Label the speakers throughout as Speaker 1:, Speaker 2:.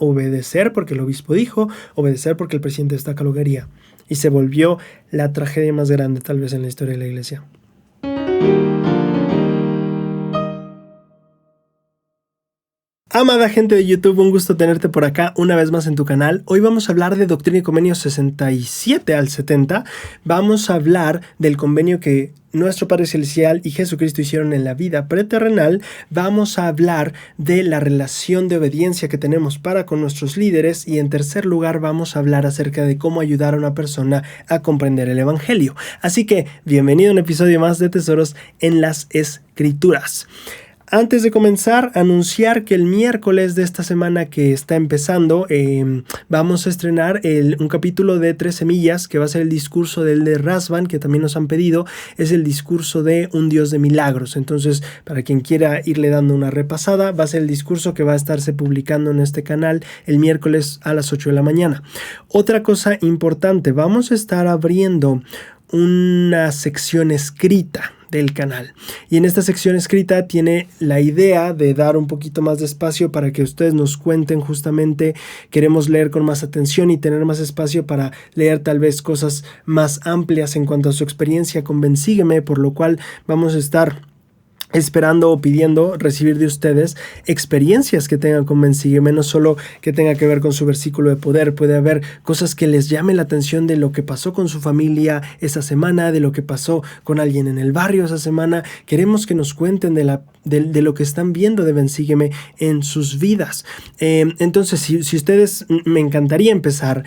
Speaker 1: obedecer porque el obispo dijo, obedecer porque el presidente de esta lo quería. Y se volvió la tragedia más grande tal vez en la historia de la iglesia. Amada gente de YouTube, un gusto tenerte por acá una vez más en tu canal. Hoy vamos a hablar de Doctrina y Convenios 67 al 70. Vamos a hablar del convenio que nuestro Padre Celestial y Jesucristo hicieron en la vida preterrenal. Vamos a hablar de la relación de obediencia que tenemos para con nuestros líderes. Y en tercer lugar vamos a hablar acerca de cómo ayudar a una persona a comprender el Evangelio. Así que bienvenido a un episodio más de Tesoros en las Escrituras. Antes de comenzar, anunciar que el miércoles de esta semana que está empezando, vamos a estrenar un capítulo de 3 semillas, que va a ser el discurso del de Rasvan, que también nos han pedido. Es el discurso de un Dios de milagros. Entonces, para quien quiera irle dando una repasada, va a ser el discurso que va a estarse publicando en este canal el miércoles a las 8 de la mañana. Otra cosa importante, vamos a estar abriendo una sección escrita del canal, y en esta sección escrita tiene la idea de dar un poquito más de espacio para que ustedes nos cuenten. Justamente queremos leer con más atención y tener más espacio para leer tal vez cosas más amplias en cuanto a su experiencia con Ven Sígueme, por lo cual vamos a estar esperando o pidiendo recibir de ustedes experiencias que tengan con Ven Sígueme, no solo que tenga que ver con su versículo de poder. Puede haber cosas que les llamen la atención de lo que pasó con su familia esa semana, de lo que pasó con alguien en el barrio esa semana. Queremos que nos cuenten de lo que están viendo de Ven Sígueme en sus vidas. Entonces, si ustedes, nos encantaría empezar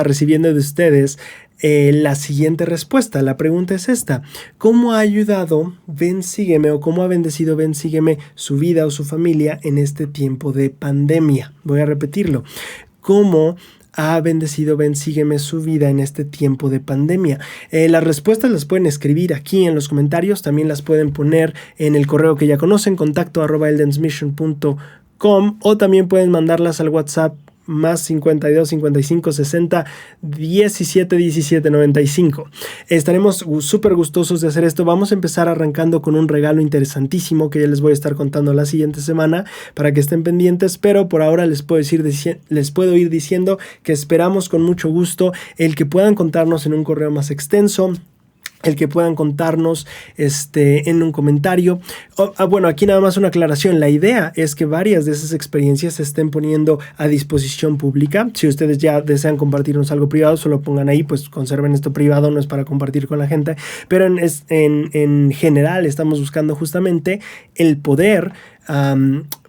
Speaker 1: recibiendo de ustedes la siguiente respuesta. La pregunta es esta: ¿cómo ha ayudado Ven Sígueme o cómo ha bendecido Ven Sígueme su vida o su familia en este tiempo de pandemia? Voy a repetirlo. ¿Cómo ha bendecido Ven Sígueme su vida en este tiempo de pandemia? Las respuestas las pueden escribir aquí en los comentarios, también las pueden poner en el correo que ya conocen, contacto@eldensmission.com, o también pueden mandarlas al WhatsApp más 52 55 60 17 17 95. Estaremos súper gustosos de hacer esto. Vamos a empezar arrancando con un regalo interesantísimo que ya les voy a estar contando la siguiente semana para que estén pendientes, pero por ahora les puedo ir diciendo que esperamos con mucho gusto el que puedan contarnos en un correo más extenso, el que puedan contarnos en un comentario. Bueno, aquí nada más una aclaración. La idea es que varias de esas experiencias se estén poniendo a disposición pública. Si ustedes ya desean compartirnos algo privado, solo pongan ahí, pues conserven esto privado, no es para compartir con la gente. Pero en general estamos buscando justamente el poder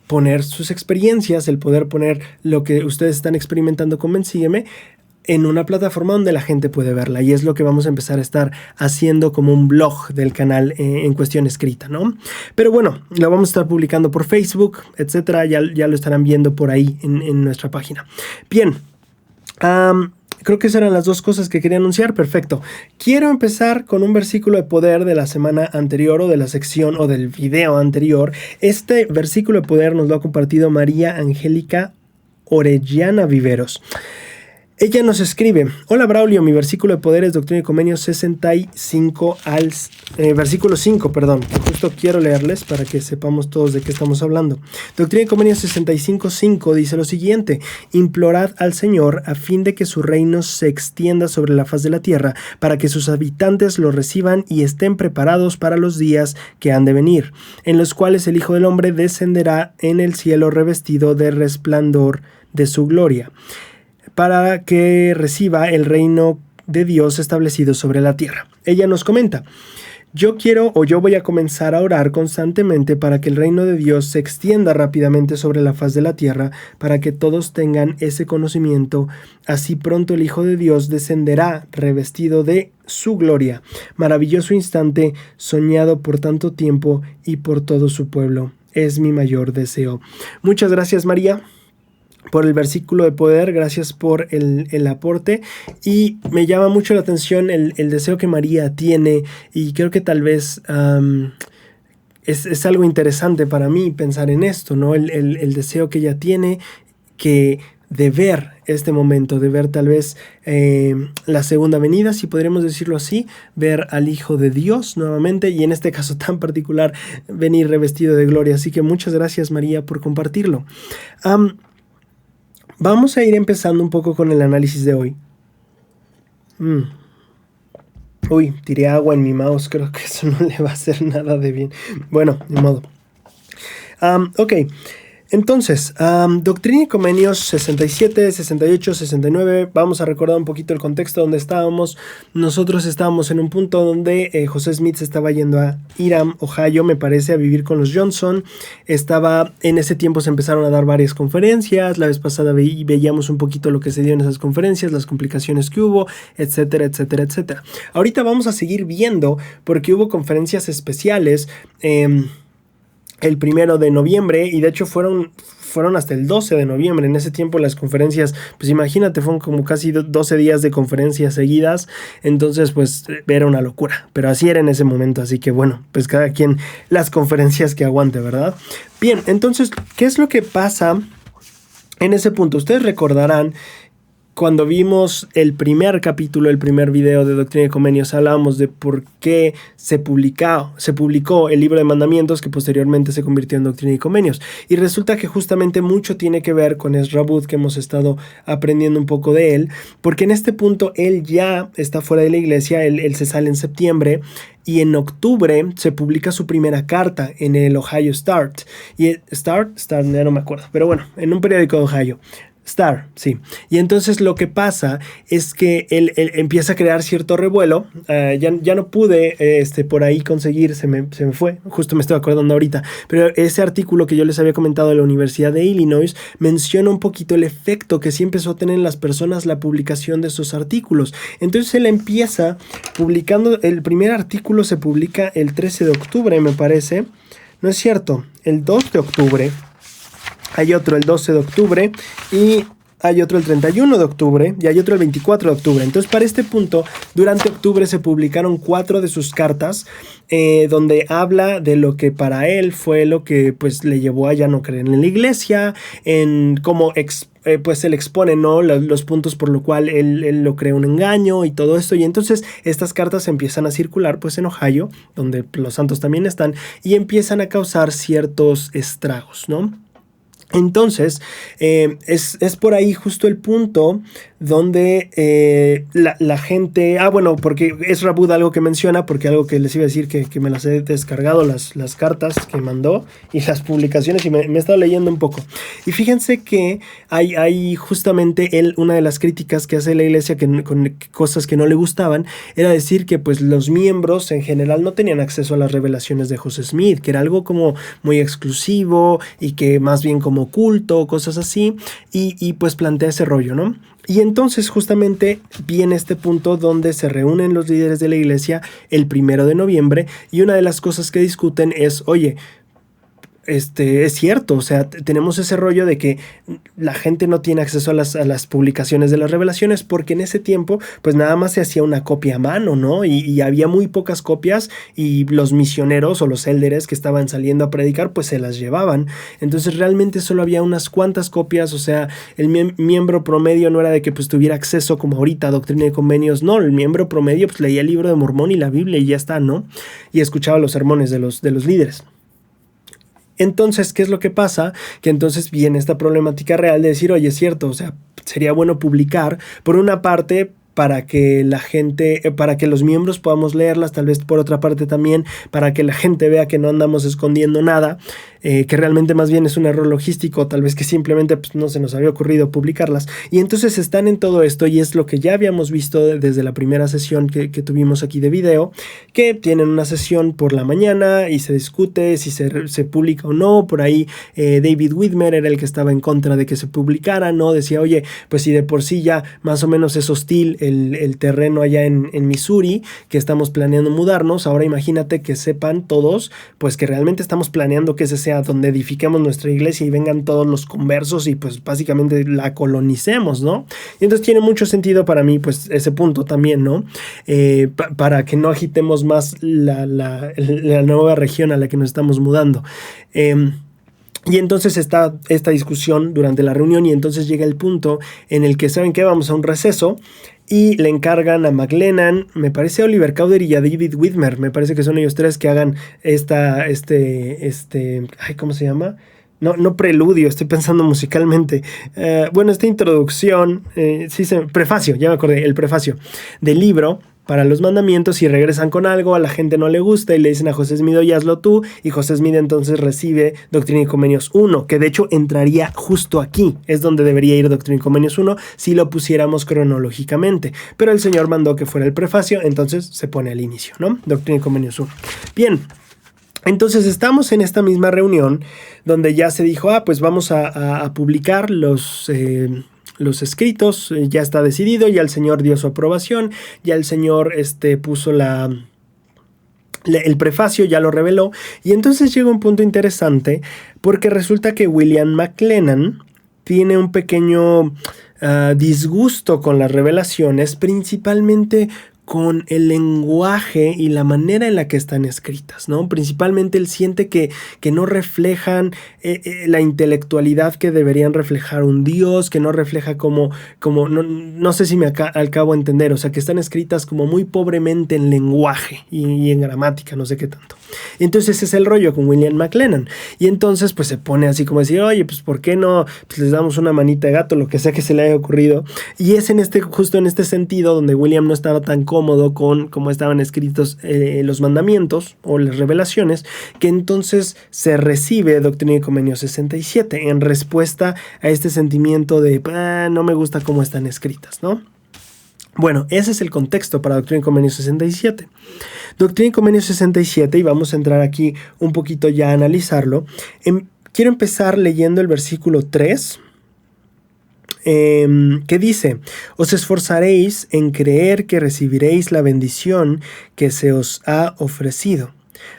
Speaker 1: poner sus experiencias, el poder poner lo que ustedes están experimentando con Ven Sígueme en una plataforma donde la gente puede verla, y es lo que vamos a empezar a estar haciendo como un blog del canal en cuestión escrita, ¿no? Pero bueno, lo vamos a estar publicando por Facebook, etcétera. Ya lo estarán viendo por ahí en nuestra página. Bien, creo que esas eran las dos cosas que quería anunciar. Perfecto. Quiero empezar con un versículo de poder de la semana anterior, o de la sección o del video anterior. Este versículo de poder nos lo ha compartido María Angélica Orellana Viveros. Ella nos escribe: hola Braulio, mi versículo de poder es Doctrina y Convenios 65 versículo 5, perdón. Justo quiero leerles para que sepamos todos de qué estamos hablando. Doctrina y Convenios 65:5 dice lo siguiente: implorad al Señor a fin de que su reino se extienda sobre la faz de la tierra, para que sus habitantes lo reciban y estén preparados para los días que han de venir, en los cuales el Hijo del Hombre descenderá en el cielo revestido de resplandor de su gloria, para que reciba el reino de Dios establecido sobre la tierra. Ella nos comenta: yo voy a comenzar a orar constantemente para que el reino de Dios se extienda rápidamente sobre la faz de la tierra, para que todos tengan ese conocimiento. Así pronto el Hijo de Dios descenderá revestido de su gloria. Maravilloso instante, soñado por tanto tiempo y por todo su pueblo. Es mi mayor deseo. Muchas gracias, María, por el versículo de poder. Gracias por el aporte, y me llama mucho la atención el deseo que María tiene, y creo que tal vez es algo interesante para mí pensar en esto, ¿no? El deseo que ella tiene, de ver este momento, de ver tal vez la segunda venida, si podríamos decirlo así, ver al Hijo de Dios nuevamente, y en este caso tan particular, venir revestido de gloria. Así que muchas gracias, María, por compartirlo. vamos a ir empezando un poco con el análisis de hoy. Uy, tiré agua en mi mouse, creo que eso no le va a hacer nada de bien. Bueno, ni modo. Ok, entonces, Doctrina y Convenios 67, 68, 69, vamos a recordar un poquito el contexto donde estábamos. Nosotros estábamos en un punto donde José Smith se estaba yendo a Hiram, Ohio, me parece, a vivir con los Johnson. En ese tiempo se empezaron a dar varias conferencias, la vez pasada veíamos un poquito lo que se dio en esas conferencias, las complicaciones que hubo, etcétera, etcétera, etcétera. Ahorita vamos a seguir viendo porque hubo conferencias especiales, el 1 de noviembre, y de hecho fueron hasta el 12 de noviembre. En ese tiempo las conferencias, pues imagínate, fueron como casi 12 días de conferencias seguidas. Entonces, pues era una locura, pero así era en ese momento. Así que bueno, pues cada quien las conferencias que aguante, ¿verdad? Bien, entonces, ¿qué es lo que pasa en ese punto? Ustedes recordarán, cuando vimos el primer capítulo, el primer video de Doctrina y Convenios, hablábamos de por qué se publicó el libro de mandamientos, que posteriormente se convirtió en Doctrina y Convenios. Y resulta que justamente mucho tiene que ver con Ezra Booth, que hemos estado aprendiendo un poco de él, porque en este punto él ya está fuera de la iglesia, él se sale en septiembre, y en octubre se publica su primera carta en el Ohio Start. Y Start, ya no me acuerdo, pero bueno, en un periódico de Ohio. Star, sí. Y entonces lo que pasa es que él empieza a crear cierto revuelo. Ya no pude por ahí conseguir, se me fue, justo me estoy acordando ahorita, pero ese artículo que yo les había comentado de la Universidad de Illinois menciona un poquito el efecto que sí empezó a tener en las personas la publicación de esos artículos. Entonces él empieza publicando, el primer artículo se publica el 13 de octubre, me parece. No es cierto, el 2 de octubre. Hay otro el 12 de octubre y hay otro el 31 de octubre y hay otro el 24 de octubre. Entonces, para este punto, durante octubre se publicaron 4 de sus cartas donde habla de lo que para él fue lo que pues le llevó a ya no creer en la iglesia, en cómo pues él expone, ¿no?, los puntos por lo cual él lo cree un engaño y todo esto. Y entonces estas cartas empiezan a circular pues en Ohio, donde los santos también están, y empiezan a causar ciertos estragos, ¿no? Entonces, es por ahí justo el punto donde la gente... bueno, porque es Rabud algo que menciona, porque algo que les iba a decir que me las he descargado, las cartas que mandó y las publicaciones, y me he estado leyendo un poco. Y fíjense que hay justamente una de las críticas que hace la iglesia, con cosas que no le gustaban, era decir que pues los miembros en general no tenían acceso a las revelaciones de José Smith, que era algo como muy exclusivo y que más bien como culto, cosas así, y pues plantea ese rollo, ¿no? Y entonces justamente viene este punto donde se reúnen los líderes de la iglesia el 1 de noviembre, y una de las cosas que discuten es, oye, es cierto, o sea, tenemos ese rollo de que la gente no tiene acceso a las publicaciones de las revelaciones, porque en ese tiempo pues nada más se hacía una copia a mano, ¿no? Y había muy pocas copias, y los misioneros o los élderes que estaban saliendo a predicar pues se las llevaban. Entonces realmente solo había unas cuantas copias, o sea, el miembro promedio no era de que pues tuviera acceso como ahorita a Doctrina y Convenios, no, el miembro promedio pues leía el libro de Mormón y la Biblia y ya está, ¿no? Y escuchaba los sermones de los líderes. Entonces, ¿qué es lo que pasa? Que entonces viene esta problemática real de decir, oye, es cierto, o sea, sería bueno publicar, por una parte, para que la gente, para que los miembros podamos leerlas, tal vez por otra parte también, para que la gente vea que no andamos escondiendo nada, que realmente más bien es un error logístico, tal vez que simplemente pues, no se nos había ocurrido publicarlas. Y entonces están en todo esto, y es lo que ya habíamos visto desde la primera sesión que tuvimos aquí de video, que tienen una sesión por la mañana y se discute si se publica o no. Por ahí David Whitmer era el que estaba en contra de que se publicara, ¿no? Decía, oye, pues si de por sí ya más o menos es hostil el terreno allá en Missouri, que estamos planeando mudarnos, ahora imagínate que sepan todos, pues que realmente estamos planeando que ese sea donde edifiquemos nuestra iglesia y vengan todos los conversos y pues básicamente la colonicemos, ¿no? Y entonces tiene mucho sentido para mí pues ese punto también, ¿no? Para que no agitemos más la nueva región a la que nos estamos mudando. Y entonces está esta discusión durante la reunión, y entonces llega el punto en el que, ¿saben qué? Vamos a un receso, y le encargan a McLennan, me parece a Oliver Cowdery y a David Whitmer, me parece que son ellos tres que hagan ¿cómo se llama? no preludio, estoy pensando musicalmente. Esta introducción, prefacio, ya me acordé, el prefacio del libro para los mandamientos, y regresan con algo, a la gente no le gusta y le dicen a José Smith, oye, hazlo tú, y José Smith entonces recibe Doctrina y Convenios 1, que de hecho entraría justo aquí, es donde debería ir Doctrina y Convenios 1 si lo pusiéramos cronológicamente, pero el Señor mandó que fuera el prefacio, entonces se pone al inicio, ¿no? Doctrina y Convenios 1. Bien. Entonces estamos en esta misma reunión donde ya se dijo, pues vamos a publicar los escritos, ya está decidido, ya el Señor dio su aprobación, ya el Señor puso el prefacio, ya lo reveló, y entonces llega un punto interesante porque resulta que William McLennan tiene un pequeño disgusto con las revelaciones, principalmente con el lenguaje y la manera en la que están escritas, ¿no? Principalmente él siente que no reflejan la intelectualidad que deberían reflejar un Dios, que no refleja no sé si me acabo de entender, o sea, que están escritas como muy pobremente en lenguaje y en gramática, no sé qué tanto. Entonces ese es el rollo con William McLennan, y entonces pues se pone así como decir, oye, pues ¿por qué no? Pues les damos una manita de gato, lo que sea que se le haya ocurrido, y es justo en este sentido donde William no estaba tan cómodo con cómo estaban escritos los mandamientos o las revelaciones, que entonces se recibe Doctrina y Convenios 67 en respuesta a este sentimiento de no me gusta cómo están escritas, ¿no? Bueno, ese es el contexto para Doctrina y Convenios 67. Doctrina y Convenios 67, y vamos a entrar aquí un poquito ya a analizarlo. Quiero empezar leyendo el versículo 3, que dice, os esforzaréis en creer que recibiréis la bendición que se os ha ofrecido.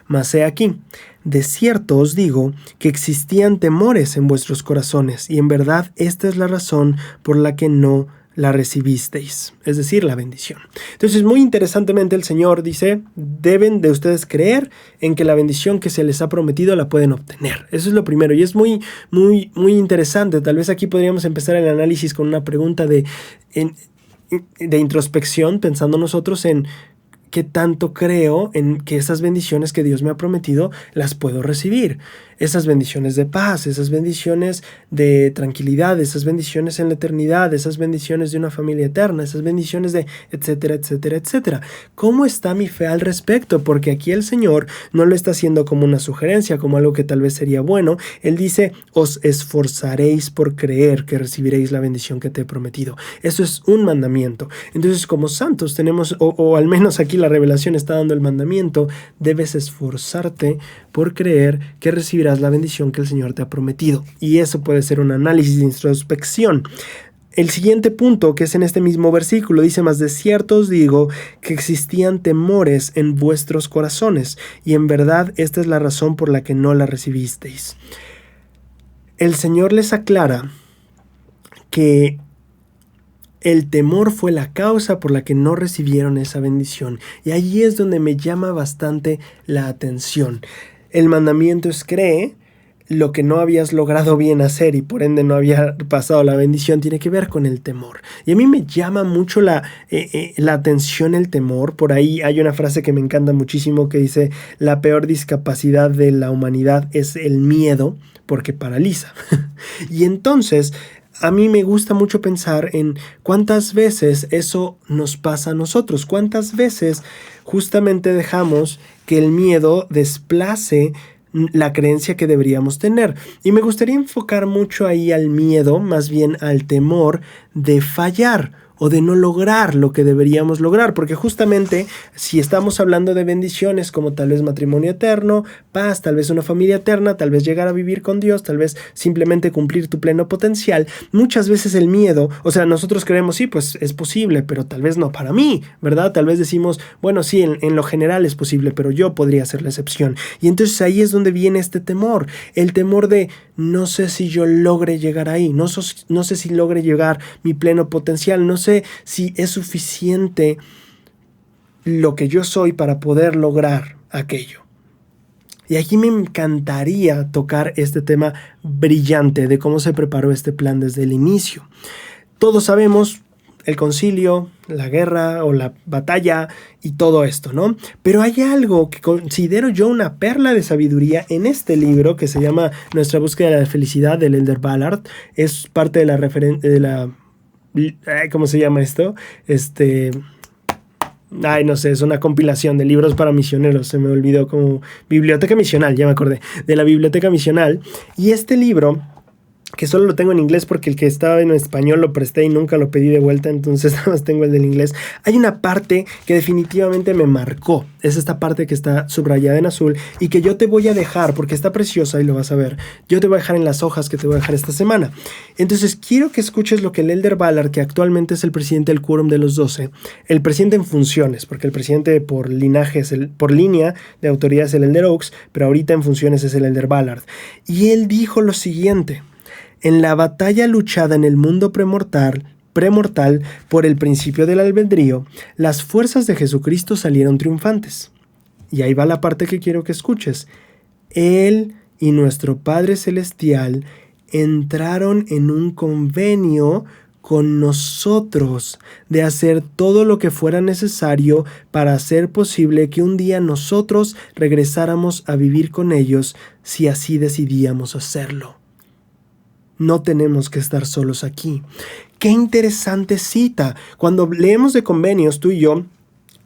Speaker 1: Mas he aquí, de cierto os digo que existían temores en vuestros corazones, y en verdad esta es la razón por la que no la recibisteis, es decir, la bendición. Entonces, muy interesantemente, el Señor dice, deben de ustedes creer en que la bendición que se les ha prometido la pueden obtener. Eso es lo primero, y es muy, muy, muy interesante. Tal vez aquí podríamos empezar el análisis con una pregunta de introspección, pensando nosotros en qué tanto creo en que esas bendiciones que Dios me ha prometido las puedo recibir. Esas bendiciones de paz, esas bendiciones de tranquilidad, esas bendiciones en la eternidad, esas bendiciones de una familia eterna, esas bendiciones de etcétera, etcétera, etcétera. ¿Cómo está mi fe al respecto? Porque aquí el Señor no lo está haciendo como una sugerencia, como algo que tal vez sería bueno. Él dice, os esforzaréis por creer que recibiréis la bendición que te he prometido. Eso es un mandamiento. Entonces, como santos tenemos, o al menos aquí la revelación está dando el mandamiento, debes esforzarte por creer que recibirás la bendición que el Señor te ha prometido. Y eso puede ser un análisis de introspección. El siguiente punto, que es en este mismo versículo, dice, mas de cierto os digo que existían temores en vuestros corazones, y en verdad esta es la razón por la que no la recibisteis. El Señor les aclara que el temor fue la causa por la que no recibieron esa bendición. Y allí es donde me llama bastante la atención. El mandamiento es cree, lo que no habías logrado bien hacer y por ende no había pasado la bendición tiene que ver con el temor. Y a mí me llama mucho la atención el temor. Por ahí hay una frase que me encanta muchísimo que dice, la peor discapacidad de la humanidad es el miedo porque paraliza. Y entonces a mí me gusta mucho pensar en cuántas veces eso nos pasa a nosotros, cuántas veces justamente dejamos que el miedo desplace la creencia que deberíamos tener. Y me gustaría enfocar mucho ahí al miedo, más bien al temor de fallar o de no lograr lo que deberíamos lograr, porque justamente si estamos hablando de bendiciones como tal vez matrimonio eterno, paz, tal vez una familia eterna, tal vez llegar a vivir con Dios, tal vez simplemente cumplir tu pleno potencial, muchas veces el miedo, o sea, nosotros creemos, sí, pues es posible, pero tal vez no para mí, ¿verdad? Tal vez decimos, bueno, sí, en lo general es posible, pero yo podría ser la excepción. Y entonces ahí es donde viene este temor, el temor de no sé si yo logre llegar ahí, no sé si logre llegar mi pleno potencial, no sé si es suficiente lo que yo soy para poder lograr aquello. Y aquí me encantaría tocar este tema brillante de cómo se preparó este plan desde el inicio. Todos sabemos, el concilio, la guerra o la batalla y todo esto, ¿no? Pero hay algo que considero yo una perla de sabiduría en este libro que se llama Nuestra búsqueda de la felicidad, del Elder Ballard. Es parte de la ¿cómo se llama esto? No sé, es una compilación de libros para misioneros, se me olvidó, como Biblioteca Misional, ya me acordé, de la Biblioteca Misional. Y este libro, que solo lo tengo en inglés porque el que estaba en español lo presté y nunca lo pedí de vuelta, entonces nada más tengo el del inglés. Hay una parte que definitivamente me marcó, es esta parte que está subrayada en azul y que yo te voy a dejar, porque está preciosa y lo vas a ver, yo te voy a dejar en las hojas que te voy a dejar esta semana. Entonces quiero que escuches lo que el Elder Ballard, que actualmente es el presidente del Quórum de los 12, el presidente en funciones, porque el presidente por linaje por línea de autoridad es el Elder Oaks, pero ahorita en funciones es el Elder Ballard. Y él dijo lo siguiente: en la batalla luchada en el mundo premortal por el principio del albedrío, las fuerzas de Jesucristo salieron triunfantes. Y ahí va la parte que quiero que escuches. Él y nuestro Padre Celestial entraron en un convenio con nosotros de hacer todo lo que fuera necesario para hacer posible que un día nosotros regresáramos a vivir con ellos si así decidíamos hacerlo. No tenemos que estar solos aquí. Qué interesante cita. Cuando leemos de convenios, tú y yo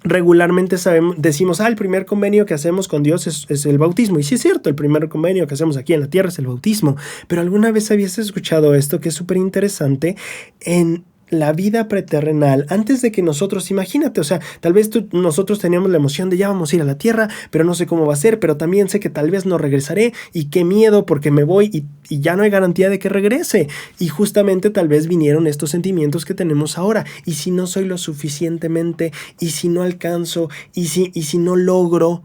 Speaker 1: regularmente decimos, el primer convenio que hacemos con Dios es el bautismo. Y sí es cierto, el primer convenio que hacemos aquí en la tierra es el bautismo. Pero ¿alguna vez habías escuchado esto que es súper interesante? En la vida preterrenal, antes de que nosotros, imagínate, o sea, tal vez nosotros teníamos la emoción de ya vamos a ir a la tierra, pero no sé cómo va a ser, pero también sé que tal vez no regresaré y qué miedo porque me voy y ya no hay garantía de que regrese. Y justamente tal vez vinieron estos sentimientos que tenemos ahora. Y si no soy lo suficientemente, y si no alcanzo, y si no logro.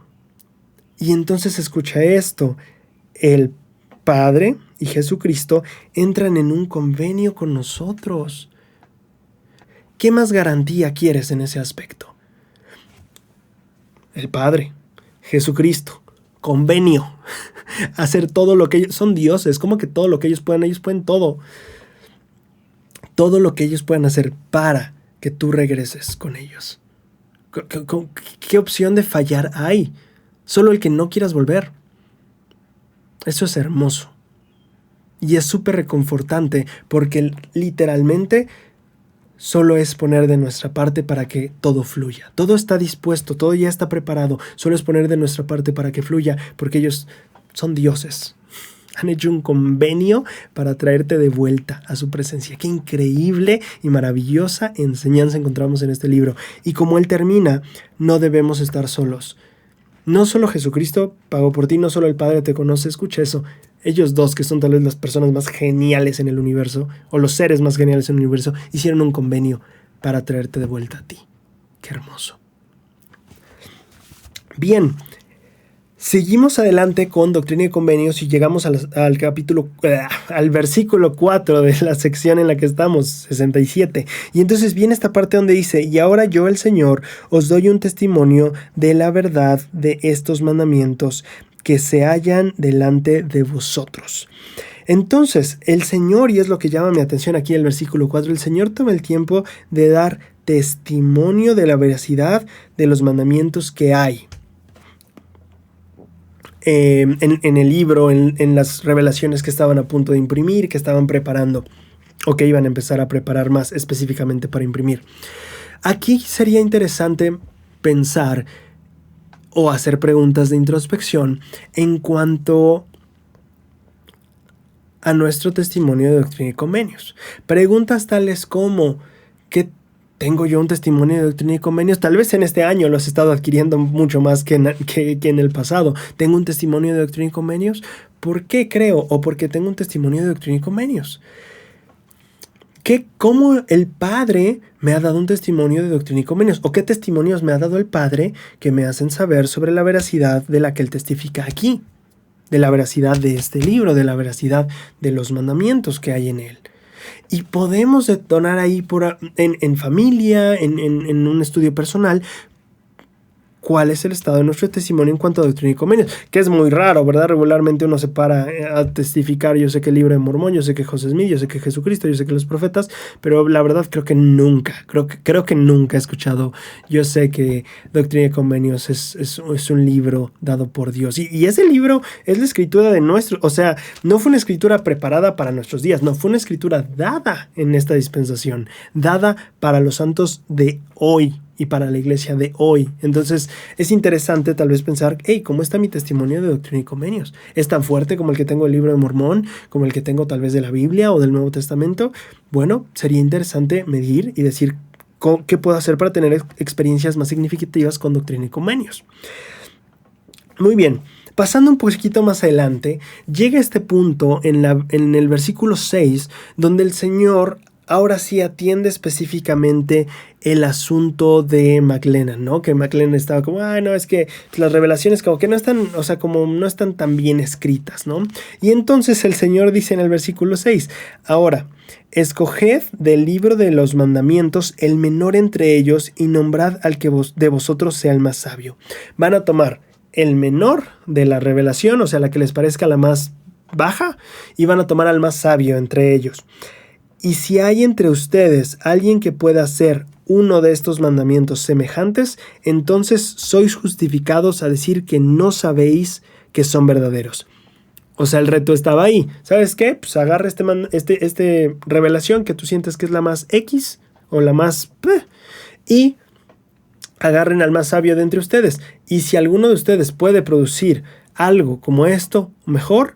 Speaker 1: Y entonces escucha esto, el Padre y Jesucristo entran en un convenio con nosotros. ¿Qué más garantía quieres en ese aspecto? El Padre, Jesucristo, convenio, hacer todo lo que ellos son dioses, como que todo lo que ellos pueden todo. Todo lo que ellos puedan hacer para que tú regreses con ellos. ¿Qué opción de fallar hay? Solo el que no quieras volver. Eso es hermoso. Y es súper reconfortante porque literalmente solo es poner de nuestra parte para que todo fluya. Todo está dispuesto, todo ya está preparado. Solo es poner de nuestra parte para que fluya, porque ellos son dioses. Han hecho un convenio para traerte de vuelta a su presencia. Qué increíble y maravillosa enseñanza encontramos en este libro. Y como él termina, no debemos estar solos. No solo Jesucristo pagó por ti, no solo el Padre te conoce, escucha eso. Ellos dos, que son tal vez las personas más geniales en el universo, o los seres más geniales en el universo, hicieron un convenio para traerte de vuelta a ti. Qué hermoso. Bien, seguimos adelante con Doctrina y Convenios y llegamos al capítulo, al versículo 4 de la sección en la que estamos, 67. Y entonces viene esta parte donde dice: y ahora yo, el Señor, os doy un testimonio de la verdad de estos mandamientos que se hallan delante de vosotros. Entonces, el Señor, y es lo que llama mi atención aquí en el versículo 4, el Señor toma el tiempo de dar testimonio de la veracidad de los mandamientos que hay. En el libro, en las revelaciones que estaban a punto de imprimir, que estaban preparando, o que iban a empezar a preparar más específicamente para imprimir. Aquí sería interesante pensar o hacer preguntas de introspección en cuanto a nuestro testimonio de Doctrina y Convenios. Preguntas tales como: ¿qué tengo yo un testimonio de Doctrina y Convenios? Tal vez en este año lo has estado adquiriendo mucho más que en el pasado. ¿Tengo un testimonio de Doctrina y Convenios? ¿Por qué creo? ¿O porque tengo un testimonio de Doctrina y Convenios? ¿Cómo el Padre me ha dado un testimonio de Doctrina y Convenios? ¿O qué testimonios me ha dado el Padre que me hacen saber sobre la veracidad de la que Él testifica aquí? De la veracidad de este libro, de la veracidad de los mandamientos que hay en él. Y podemos detonar ahí en familia, en un estudio personal, cuál es el estado de nuestro testimonio en cuanto a doctrina y convenios, que es muy raro, ¿verdad? Regularmente uno se para a testificar, yo sé que el libro de Mormón, yo sé que José Smith, yo sé que Jesucristo, yo sé que los profetas, pero la verdad creo que nunca he escuchado, yo sé que doctrina y convenios es un libro dado por Dios, y ese libro es la escritura de nuestro, o sea, no fue una escritura preparada para nuestros días, no, fue una escritura dada en esta dispensación, dada para los santos de hoy y para la iglesia de hoy. Entonces es interesante tal vez pensar, hey, ¿cómo está mi testimonio de doctrina y convenios? ¿Es tan fuerte como el que tengo del libro de Mormón, como el que tengo tal vez de la Biblia o del Nuevo Testamento? Bueno, sería interesante medir y decir qué puedo hacer para tener experiencias más significativas con doctrina y convenios. Muy bien. Pasando un poquito más adelante, llega este punto en el versículo 6, donde el Señor ahora sí atiende específicamente el asunto de McLennan, ¿no? Que McLennan estaba como, no, es que las revelaciones como que no están, o sea, como no están tan bien escritas, ¿no? Y entonces el Señor dice en el versículo 6, ahora, escoged del libro de los mandamientos el menor entre ellos y nombrad al que de vosotros sea el más sabio. Van a tomar el menor de la revelación, o sea, la que les parezca la más baja, y van a tomar al más sabio entre ellos. Y si hay entre ustedes alguien que pueda hacer uno de estos mandamientos semejantes, entonces sois justificados a decir que no sabéis que son verdaderos. O sea, el reto estaba ahí. ¿Sabes qué? Pues agarra este revelación que tú sientes que es la más X o la más y agarren al más sabio de entre ustedes. Y si alguno de ustedes puede producir algo como esto, mejor,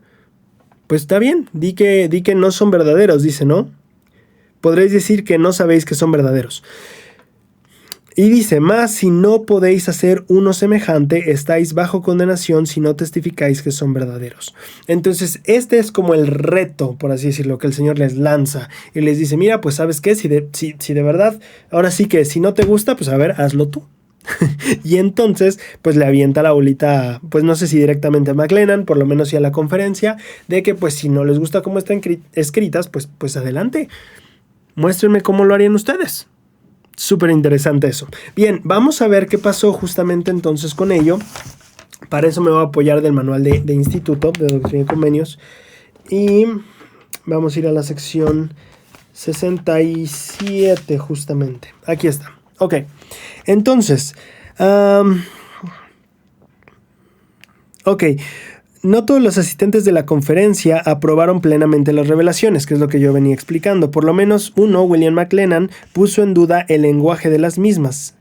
Speaker 1: pues está bien. Di que no son verdaderos, dice, ¿no? Podréis decir que no sabéis que son verdaderos. Y dice, mas si no podéis hacer uno semejante, estáis bajo condenación si no testificáis que son verdaderos. Entonces, este es como el reto, por así decirlo, que el Señor les lanza. Y les dice, mira, pues ¿sabes qué? Si de verdad, ahora sí que si no te gusta, pues a ver, hazlo tú. Y entonces, pues le avienta la bolita, pues no sé si directamente a McLennan, por lo menos sí a la conferencia, de que pues si no les gusta cómo están escritas, pues adelante. Muéstrenme cómo lo harían ustedes. Súper interesante eso. Bien, vamos a ver qué pasó justamente entonces con ello. Para eso me voy a apoyar del manual de Instituto de Doctrina y Convenios. Y vamos a ir a la sección 67 justamente. Aquí está. Ok, entonces, no todos los asistentes de la conferencia aprobaron plenamente las revelaciones, que es lo que yo venía explicando. Por lo menos uno, William McLennan, puso en duda el lenguaje de las mismas.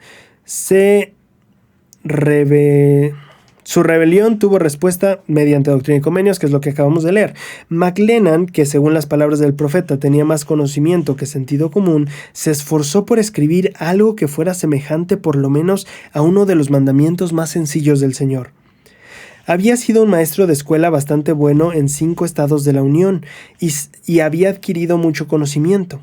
Speaker 1: Su rebelión tuvo respuesta mediante doctrina y convenios, que es lo que acabamos de leer. McLennan, que según las palabras del profeta tenía más conocimiento que sentido común, se esforzó por escribir algo que fuera semejante por lo menos a uno de los mandamientos más sencillos del Señor. Había sido un maestro de escuela bastante bueno en 5 estados de la Unión y había adquirido mucho conocimiento,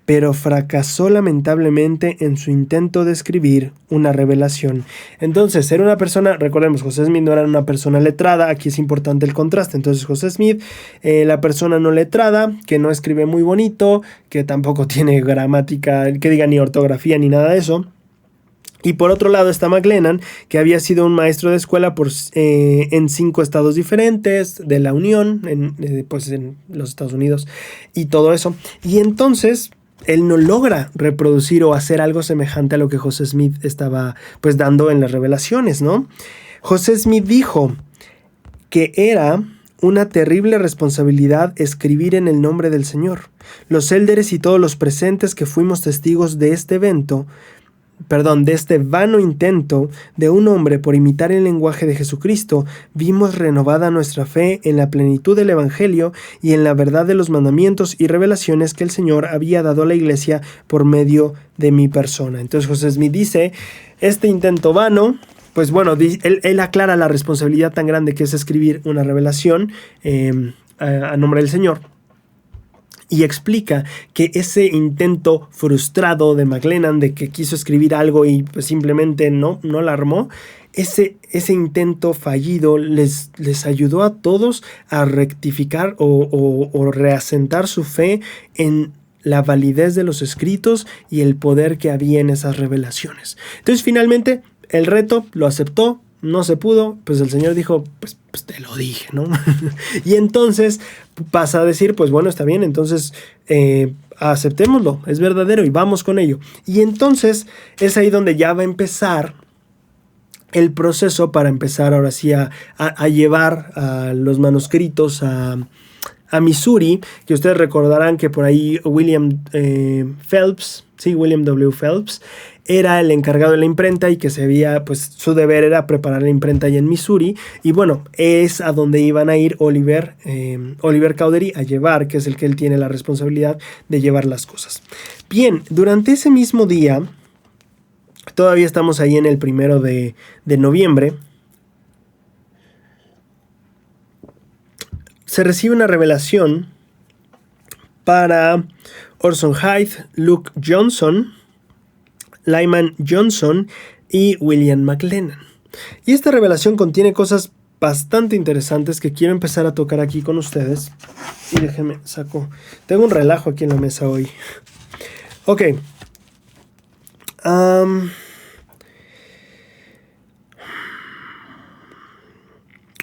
Speaker 1: pero fracasó lamentablemente en su intento de escribir una revelación. Entonces, era una persona, recordemos, José Smith no era una persona letrada, aquí es importante el contraste. Entonces, José Smith, la persona no letrada, que no escribe muy bonito, que tampoco tiene gramática, que diga ni ortografía ni nada de eso. Y por otro lado está McLennan, que había sido un maestro de escuela en 5 estados diferentes de la Unión, en los Estados Unidos y todo eso. Y entonces él no logra reproducir o hacer algo semejante a lo que José Smith estaba pues dando en las revelaciones, ¿no? José Smith dijo que era una terrible responsabilidad escribir en el nombre del Señor. Los élderes y todos los presentes que fuimos testigos de este vano intento de un hombre por imitar el lenguaje de Jesucristo, vimos renovada nuestra fe en la plenitud del Evangelio y en la verdad de los mandamientos y revelaciones que el Señor había dado a la iglesia por medio de mi persona. Entonces José Smith dice, este intento vano, pues bueno, él aclara la responsabilidad tan grande que es escribir una revelación a nombre del Señor. Y explica que ese intento frustrado de McLennan de que quiso escribir algo y pues simplemente no la armó, ese intento fallido les ayudó a todos a rectificar o reasentar su fe en la validez de los escritos y el poder que había en esas revelaciones. Entonces finalmente el reto, lo aceptó, no se pudo, pues el Señor dijo, pues te lo dije, ¿no? Y entonces pasa a decir, pues bueno, está bien, entonces aceptémoslo, es verdadero y vamos con ello. Y entonces es ahí donde ya va a empezar el proceso para empezar ahora sí a llevar a los manuscritos a Missouri, que ustedes recordarán que por ahí William Phelps, sí, William W. Phelps, era el encargado de la imprenta y que pues su deber era preparar la imprenta ahí en Missouri. Y bueno, es a donde iban a ir Oliver Cowdery a llevar, que es el que él tiene la responsabilidad de llevar las cosas. Bien, durante ese mismo día, todavía estamos ahí en el 1 de noviembre, se recibe una revelación para Orson Hyde, Luke Johnson, Lyman Johnson y William McLennan. Y esta revelación contiene cosas bastante interesantes que quiero empezar a tocar aquí con ustedes. Y déjenme saco. Tengo un relajo aquí en la mesa hoy. Ok.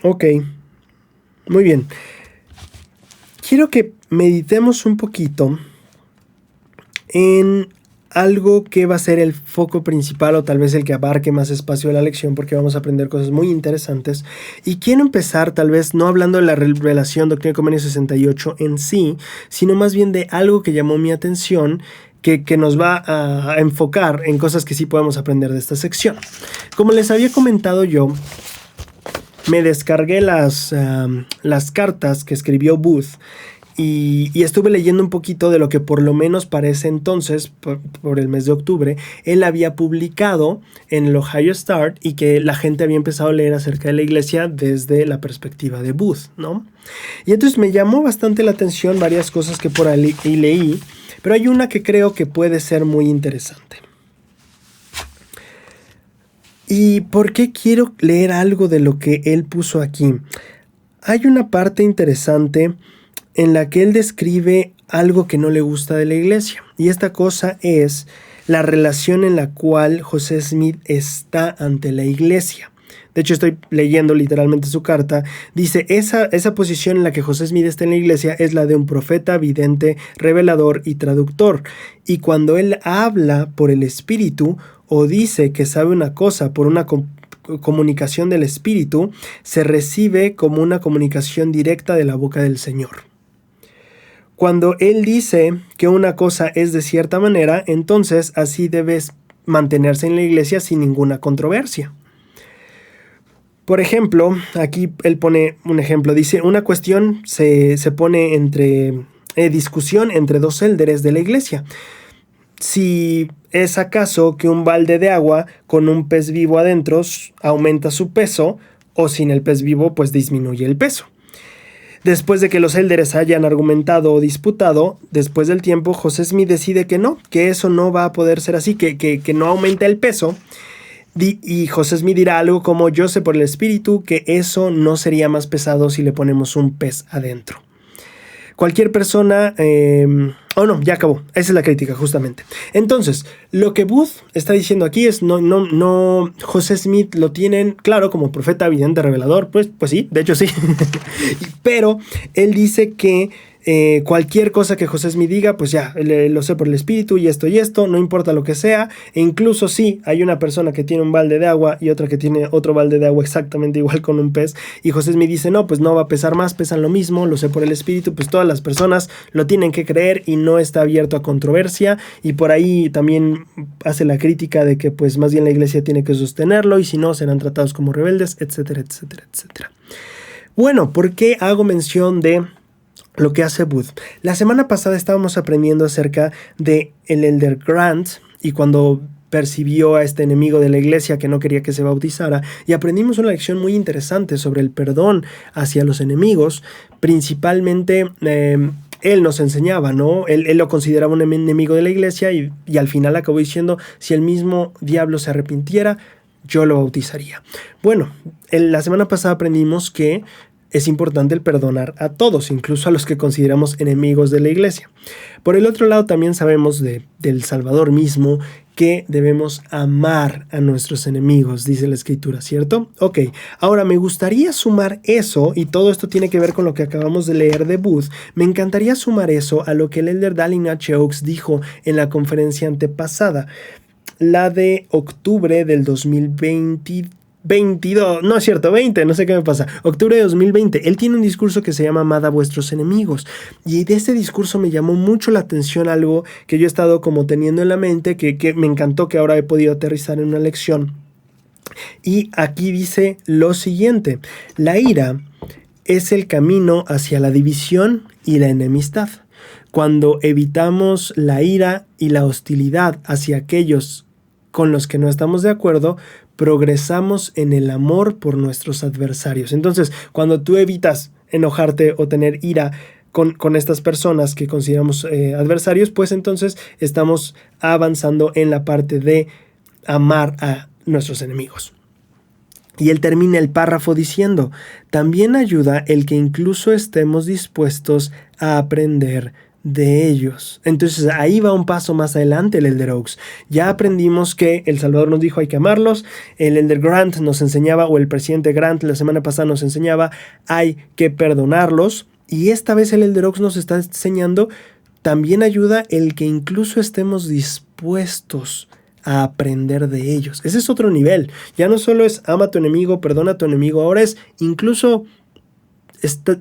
Speaker 1: Ok. Muy bien. Quiero que meditemos un poquito en algo que va a ser el foco principal o tal vez el que abarque más espacio de la lección, porque vamos a aprender cosas muy interesantes. Y quiero empezar tal vez no hablando de la revelación Doctrina y Convenios 68 en sí, sino más bien de algo que llamó mi atención, que nos va a enfocar en cosas que sí podemos aprender de esta sección. Como les había comentado yo, me descargué las cartas que escribió Booth y estuve leyendo un poquito de lo que por lo menos para ese entonces, por el mes de octubre, él había publicado en el Ohio Star y que la gente había empezado a leer acerca de la iglesia desde la perspectiva de Booth, ¿no? Y entonces me llamó bastante la atención varias cosas que por ahí leí, pero hay una que creo que puede ser muy interesante. ¿Y por qué quiero leer algo de lo que él puso aquí? Hay una parte interesante en la que él describe algo que no le gusta de la iglesia. Y esta cosa es la relación en la cual José Smith está ante la iglesia. De hecho, estoy leyendo literalmente su carta. Dice, esa posición en la que José Smith está en la iglesia es la de un profeta, vidente, revelador y traductor. Y cuando él habla por el Espíritu o dice que sabe una cosa por una comunicación del Espíritu, se recibe como una comunicación directa de la boca del Señor. Cuando él dice que una cosa es de cierta manera, entonces así debes mantenerse en la iglesia sin ninguna controversia. Por ejemplo, aquí él pone un ejemplo, dice, una cuestión se pone entre discusión entre dos élderes de la iglesia. Si es acaso que un balde de agua con un pez vivo adentro aumenta su peso, o sin el pez vivo pues disminuye el peso. Después de que los élderes hayan argumentado o disputado, después del tiempo, José Smith decide que no, que eso no va a poder ser así, que no aumenta el peso. Y José Smith dirá algo como, yo sé por el Espíritu que eso no sería más pesado si le ponemos un pez adentro. Cualquier persona... no, ya acabó. Esa es la crítica, justamente. Entonces, lo que Booth está diciendo aquí es, no, José Smith lo tienen, claro, como profeta, vidente, revelador, pues sí, de hecho sí. Pero él dice que cualquier cosa que José Smith diga, pues ya, lo sé por el Espíritu y esto, no importa lo que sea. E incluso si hay una persona que tiene un balde de agua y otra que tiene otro balde de agua exactamente igual con un pez, y José Smith dice, no, pues no va a pesar más, pesan lo mismo, lo sé por el Espíritu, pues todas las personas lo tienen que creer y no está abierto a controversia. Y por ahí también hace la crítica de que pues más bien la iglesia tiene que sostenerlo y si no serán tratados como rebeldes, etcétera, etcétera, etcétera. Bueno, ¿por qué hago mención de lo que hace Booth? La semana pasada estábamos aprendiendo acerca de el Elder Grant y cuando percibió a este enemigo de la iglesia que no quería que se bautizara, y aprendimos una lección muy interesante sobre el perdón hacia los enemigos. Principalmente él nos enseñaba, ¿no? Él lo consideraba un enemigo de la iglesia y al final acabó diciendo, si el mismo diablo se arrepintiera, yo lo bautizaría. Bueno, la semana pasada aprendimos que es importante el perdonar a todos, incluso a los que consideramos enemigos de la iglesia. Por el otro lado, también sabemos del Salvador mismo que debemos amar a nuestros enemigos, dice la Escritura, ¿cierto? Ok, ahora me gustaría sumar eso, y todo esto tiene que ver con lo que acabamos de leer de Booth. Me encantaría sumar eso a lo que el elder Dallin H. Oaks dijo en la conferencia antepasada, la de octubre del 2022, no es cierto, 20, no sé qué me pasa, octubre de 2020, él tiene un discurso que se llama Amad a vuestros enemigos, y de este discurso me llamó mucho la atención algo que yo he estado como teniendo en la mente, que me encantó, que ahora he podido aterrizar en una lección, y aquí dice lo siguiente: la ira es el camino hacia la división y la enemistad. Cuando evitamos la ira y la hostilidad hacia aquellos con los que no estamos de acuerdo, progresamos en el amor por nuestros adversarios. Entonces, cuando tú evitas enojarte o tener ira con estas personas que consideramos adversarios, pues entonces estamos avanzando en la parte de amar a nuestros enemigos. Y él termina el párrafo diciendo: también ayuda el que incluso estemos dispuestos a aprender de ellos. Entonces ahí va un paso más adelante el elder Oaks. Ya aprendimos que el Salvador nos dijo hay que amarlos, el elder Grant nos enseñaba, o el presidente Grant la semana pasada nos enseñaba, hay que perdonarlos, y esta vez el elder Oaks nos está enseñando también ayuda el que incluso estemos dispuestos a aprender de ellos. Ese es otro nivel. Ya no solo es ama a tu enemigo, perdona a tu enemigo, ahora es incluso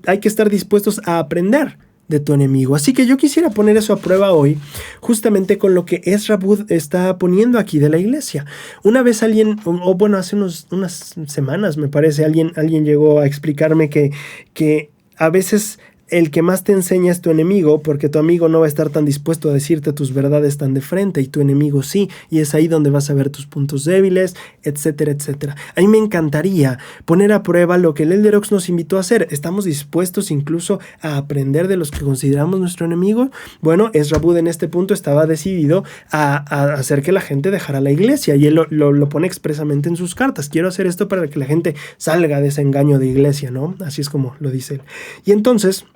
Speaker 1: hay que estar dispuestos a aprender de tu enemigo. Así que yo quisiera poner eso a prueba hoy, justamente con lo que Ezra Booth está poniendo aquí de la iglesia. Una vez alguien, o bueno, hace unas semanas me parece, alguien llegó a explicarme que a veces el que más te enseña es tu enemigo, porque tu amigo no va a estar tan dispuesto a decirte tus verdades tan de frente, y tu enemigo sí, y es ahí donde vas a ver tus puntos débiles, etcétera, etcétera. A mí me encantaría poner a prueba lo que el elder Oaks nos invitó a hacer. ¿Estamos dispuestos incluso a aprender de los que consideramos nuestro enemigo? Bueno, Ezra Booth en este punto estaba decidido a hacer que la gente dejara la iglesia, y él lo pone expresamente en sus cartas. Quiero hacer esto para que la gente salga de ese engaño de iglesia, ¿no? Así es como lo dice él. Y entonces,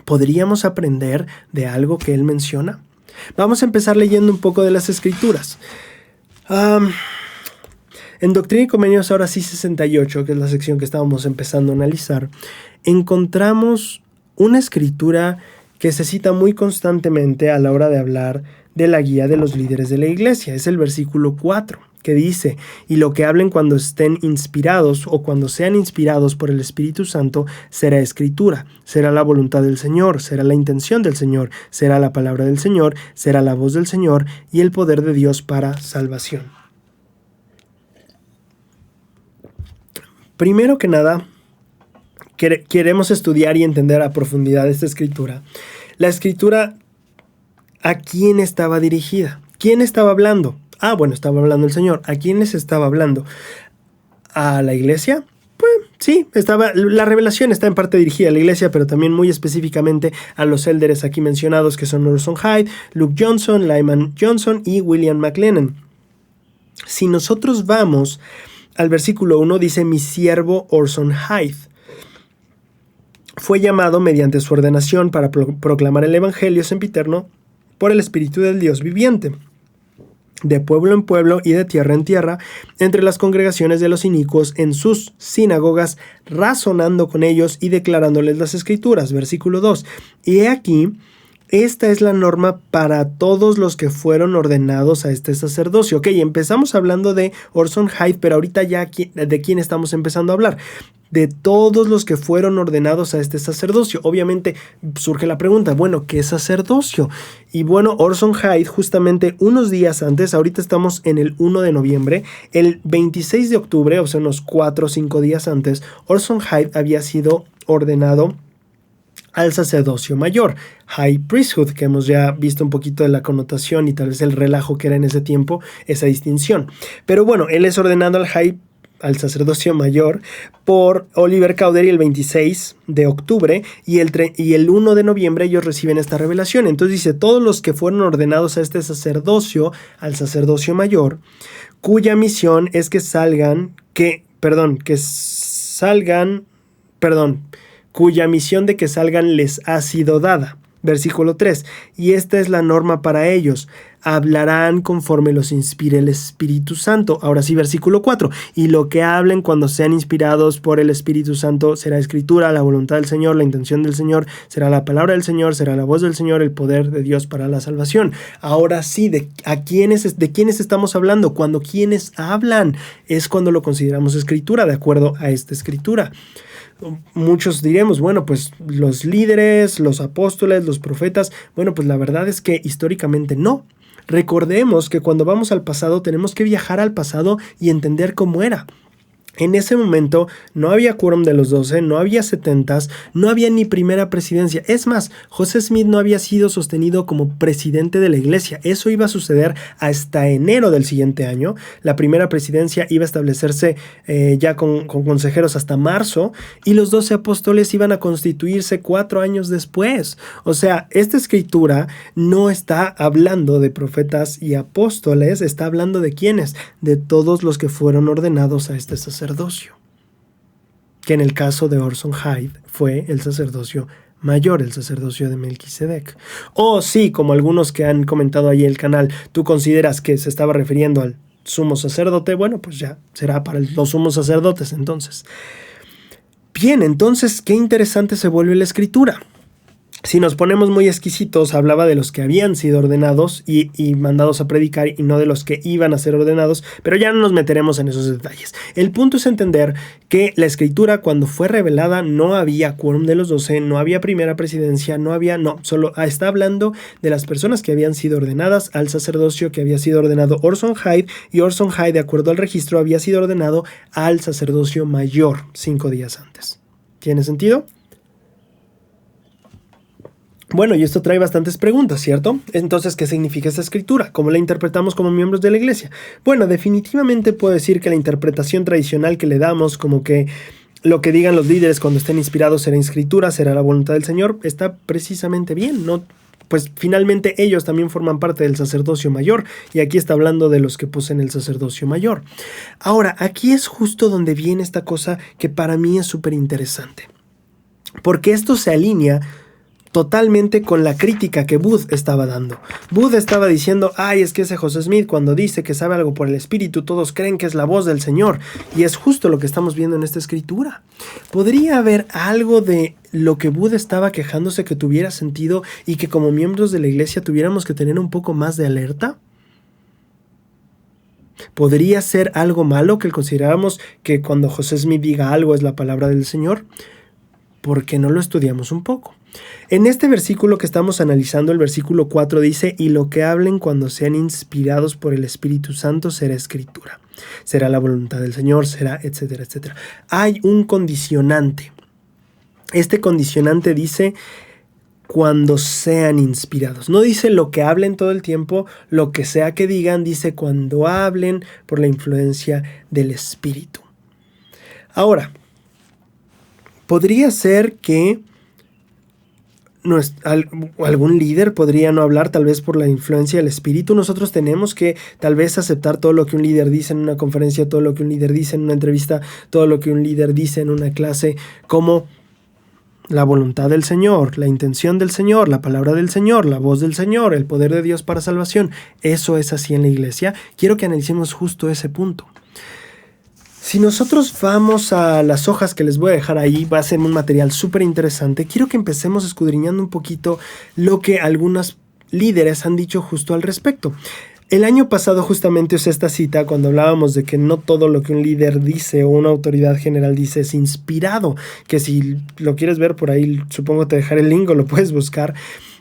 Speaker 1: ¿podríamos aprender de algo que él menciona? Vamos a empezar leyendo un poco de las Escrituras. En Doctrina y Convenios, ahora sí 68, que es la sección que estábamos empezando a analizar, encontramos una escritura que se cita muy constantemente a la hora de hablar de la guía de los líderes de la iglesia. Es el versículo 4. Que dice: y lo que hablen cuando estén inspirados o cuando sean inspirados por el Espíritu Santo será escritura, será la voluntad del Señor, será la intención del Señor, será la palabra del Señor, será la voz del Señor y el poder de Dios para salvación. Primero que nada, queremos estudiar y entender a profundidad esta escritura. La escritura, ¿a quién estaba dirigida? ¿Quién estaba hablando? Bueno, estaba hablando el Señor. ¿A quiénes estaba hablando? ¿A la iglesia? Pues sí, la revelación está en parte dirigida a la iglesia, pero también muy específicamente a los elders aquí mencionados, que son Orson Hyde, Luke Johnson, Lyman Johnson y William McLennan. Si nosotros vamos al versículo 1, dice: mi siervo Orson Hyde fue llamado mediante su ordenación para proclamar el evangelio sempiterno por el Espíritu del Dios viviente, de pueblo en pueblo y de tierra en tierra, entre las congregaciones de los inicuos en sus sinagogas, razonando con ellos y declarándoles las Escrituras. Versículo 2. Y he aquí, esta es la norma para todos los que fueron ordenados a este sacerdocio. Ok, empezamos hablando de Orson Hyde, pero ahorita ya de quién estamos empezando a hablar. De todos los que fueron ordenados a este sacerdocio. Obviamente surge la pregunta, bueno, ¿qué sacerdocio? Y bueno, Orson Hyde, justamente unos días antes, ahorita estamos en el 1 de noviembre, el 26 de octubre, o sea, unos 4 o 5 días antes, Orson Hyde había sido ordenado al sacerdocio mayor, High Priesthood, que hemos ya visto un poquito de la connotación y tal vez el relajo que era en ese tiempo, esa distinción. Pero bueno, él es ordenado al sacerdocio mayor por Oliver Cowdery el 26 de octubre y el 1 de noviembre ellos reciben esta revelación. Entonces dice: todos los que fueron ordenados a este sacerdocio, al sacerdocio mayor, cuya misión es cuya misión de que salgan les ha sido dada. Versículo 3. Y esta es la norma para ellos. Hablarán conforme los inspire el Espíritu Santo. Ahora sí, versículo 4. Y lo que hablen cuando sean inspirados por el Espíritu Santo será escritura, la voluntad del Señor, la intención del Señor, será la palabra del Señor, será la voz del Señor, el poder de Dios para la salvación. Ahora sí, ¿de quiénes estamos hablando? Cuando quienes hablan es cuando lo consideramos escritura, de acuerdo a esta escritura. Muchos diremos, bueno, pues los líderes, los apóstoles, los profetas, bueno, pues la verdad es que históricamente no. Recordemos que cuando vamos al pasado tenemos que viajar al pasado y entender cómo era. En ese momento no había quórum de los 12, no había 70, no había ni primera presidencia. Es más, José Smith no había sido sostenido como presidente de la iglesia. Eso iba a suceder hasta enero del siguiente año. La primera presidencia iba a establecerse ya con consejeros hasta marzo, y los 12 apóstoles iban a constituirse 4 años después. O sea, esta escritura no está hablando de profetas y apóstoles, está hablando de quiénes, de todos los que fueron ordenados a este sacerdocio, que en el caso de Orson Hyde fue el sacerdocio mayor, el sacerdocio de Melquisedec. O sí, como algunos que han comentado ahí en el canal, tú consideras que se estaba refiriendo al sumo sacerdote, bueno, pues ya será para los sumos sacerdotes entonces. Bien, entonces, qué interesante se vuelve la escritura. Si nos ponemos muy exquisitos, hablaba de los que habían sido ordenados y mandados a predicar, y no de los que iban a ser ordenados, pero ya no nos meteremos en esos detalles. El punto es entender que la escritura, cuando fue revelada, no había quórum de los 12, no había primera presidencia, solo está hablando de las personas que habían sido ordenadas al sacerdocio, que había sido ordenado Orson Hyde, y Orson Hyde, de acuerdo al registro, había sido ordenado al sacerdocio mayor 5 días antes. ¿Tiene sentido? Bueno, y esto trae bastantes preguntas, ¿cierto? Entonces, ¿qué significa esta escritura? ¿Cómo la interpretamos como miembros de la iglesia? Bueno, definitivamente puedo decir que la interpretación tradicional que le damos, como que lo que digan los líderes cuando estén inspirados será escritura, será la voluntad del Señor, está precisamente bien, ¿no? Pues finalmente ellos también forman parte del sacerdocio mayor, y aquí está hablando de los que poseen el sacerdocio mayor. Ahora, aquí es justo donde viene esta cosa que para mí es súper interesante, porque esto se alinea totalmente con la crítica que Booth estaba dando. Booth estaba diciendo, es que ese José Smith, cuando dice que sabe algo por el Espíritu, todos creen que es la voz del Señor. Y es justo lo que estamos viendo en esta escritura. ¿Podría haber algo de lo que Booth estaba quejándose que tuviera sentido y que como miembros de la iglesia tuviéramos que tener un poco más de alerta? ¿Podría ser algo malo que consideráramos que cuando José Smith diga algo es la palabra del Señor? ¿Por qué no lo estudiamos un poco? En este versículo que estamos analizando, el versículo 4 dice, y lo que hablen cuando sean inspirados por el Espíritu Santo será escritura. Será la voluntad del Señor, será etcétera, etcétera. Hay un condicionante. Este condicionante dice cuando sean inspirados. No dice lo que hablen todo el tiempo, lo que sea que digan, dice cuando hablen por la influencia del Espíritu. Ahora, podría ser que algún líder podría no hablar, tal vez por la influencia del Espíritu. Nosotros tenemos que tal vez aceptar todo lo que un líder dice en una conferencia, todo lo que un líder dice en una entrevista, todo lo que un líder dice en una clase, como la voluntad del Señor, la intención del Señor, la palabra del Señor, la voz del Señor, el poder de Dios para salvación. Eso es así en la iglesia. Quiero que analicemos justo ese punto. Si nosotros vamos a las hojas que les voy a dejar ahí, va a ser un material súper interesante. Quiero que empecemos escudriñando un poquito lo que algunos líderes han dicho justo al respecto. El año pasado justamente usé esta cita cuando hablábamos de que no todo lo que un líder dice o una autoridad general dice es inspirado, que si lo quieres ver por ahí, supongo te dejaré el link o lo puedes buscar.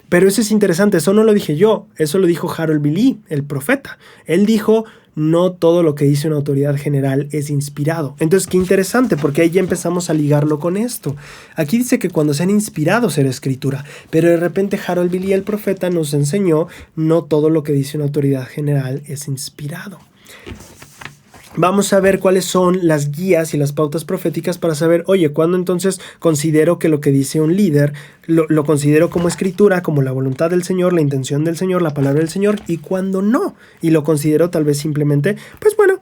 Speaker 1: Pero eso es interesante, eso no lo dije yo, eso lo dijo Harold B. Lee, el profeta. Él dijo, no todo lo que dice una autoridad general es inspirado. Entonces, qué interesante, porque ahí ya empezamos a ligarlo con esto. Aquí dice que cuando sean inspirados será escritura, pero de repente Harold B. Lee, el profeta, nos enseñó, no todo lo que dice una autoridad general es inspirado. Vamos a ver cuáles son las guías y las pautas proféticas para saber, oye, ¿cuándo entonces considero que lo que dice un líder lo considero como escritura, como la voluntad del Señor, la intención del Señor, la palabra del Señor, y cuándo no? Y lo considero tal vez simplemente, pues bueno,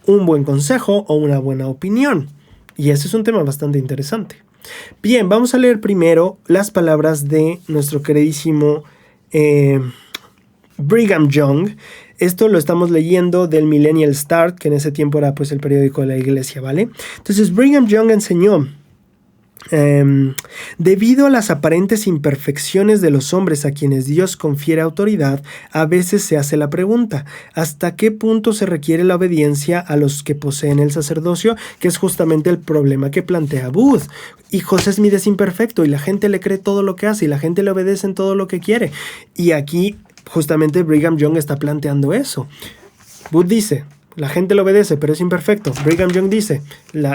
Speaker 1: un buen consejo o una buena opinión. Y ese es un tema bastante interesante. Bien, vamos a leer primero las palabras de nuestro queridísimo Brigham Young. Esto lo estamos leyendo del Millennial Start, que en ese tiempo era pues el periódico de la iglesia, ¿vale? Entonces Brigham Young enseñó: debido a las aparentes imperfecciones de los hombres a quienes Dios confiere autoridad, a veces se hace la pregunta: ¿hasta qué punto se requiere la obediencia a los que poseen el sacerdocio? Que es justamente el problema que plantea Booth. Y José Smith es imperfecto y la gente le cree todo lo que hace y la gente le obedece en todo lo que quiere. Y aquí justamente Brigham Young está planteando eso. Booth dice: la gente le obedece, pero es imperfecto. Brigham Young dice: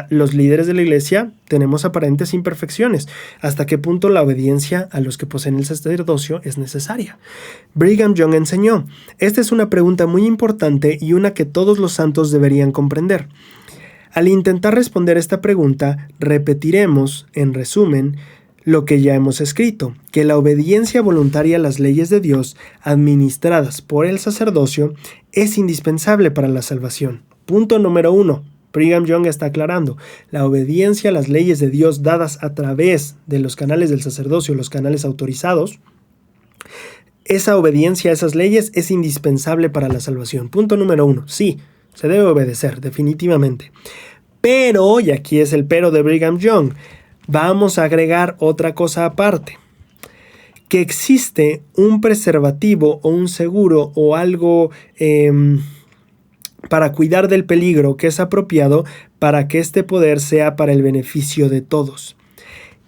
Speaker 1: los líderes de la iglesia tenemos aparentes imperfecciones. ¿Hasta qué punto la obediencia a los que poseen el sacerdocio es necesaria? Brigham Young enseñó: esta es una pregunta muy importante y una que todos los santos deberían comprender. Al intentar responder esta pregunta, repetiremos, en resumen, lo que ya hemos escrito, que la obediencia voluntaria a las leyes de Dios, administradas por el sacerdocio, es indispensable para la salvación. Punto número 1. Brigham Young está aclarando: la obediencia a las leyes de Dios dadas a través de los canales del sacerdocio, los canales autorizados, esa obediencia a esas leyes es indispensable para la salvación. Punto número 1. Sí, se debe obedecer, definitivamente. Pero, y aquí es el pero de Brigham Young, vamos a agregar otra cosa aparte: que existe un preservativo o un seguro o algo para cuidar del peligro que es apropiado para que este poder sea para el beneficio de todos.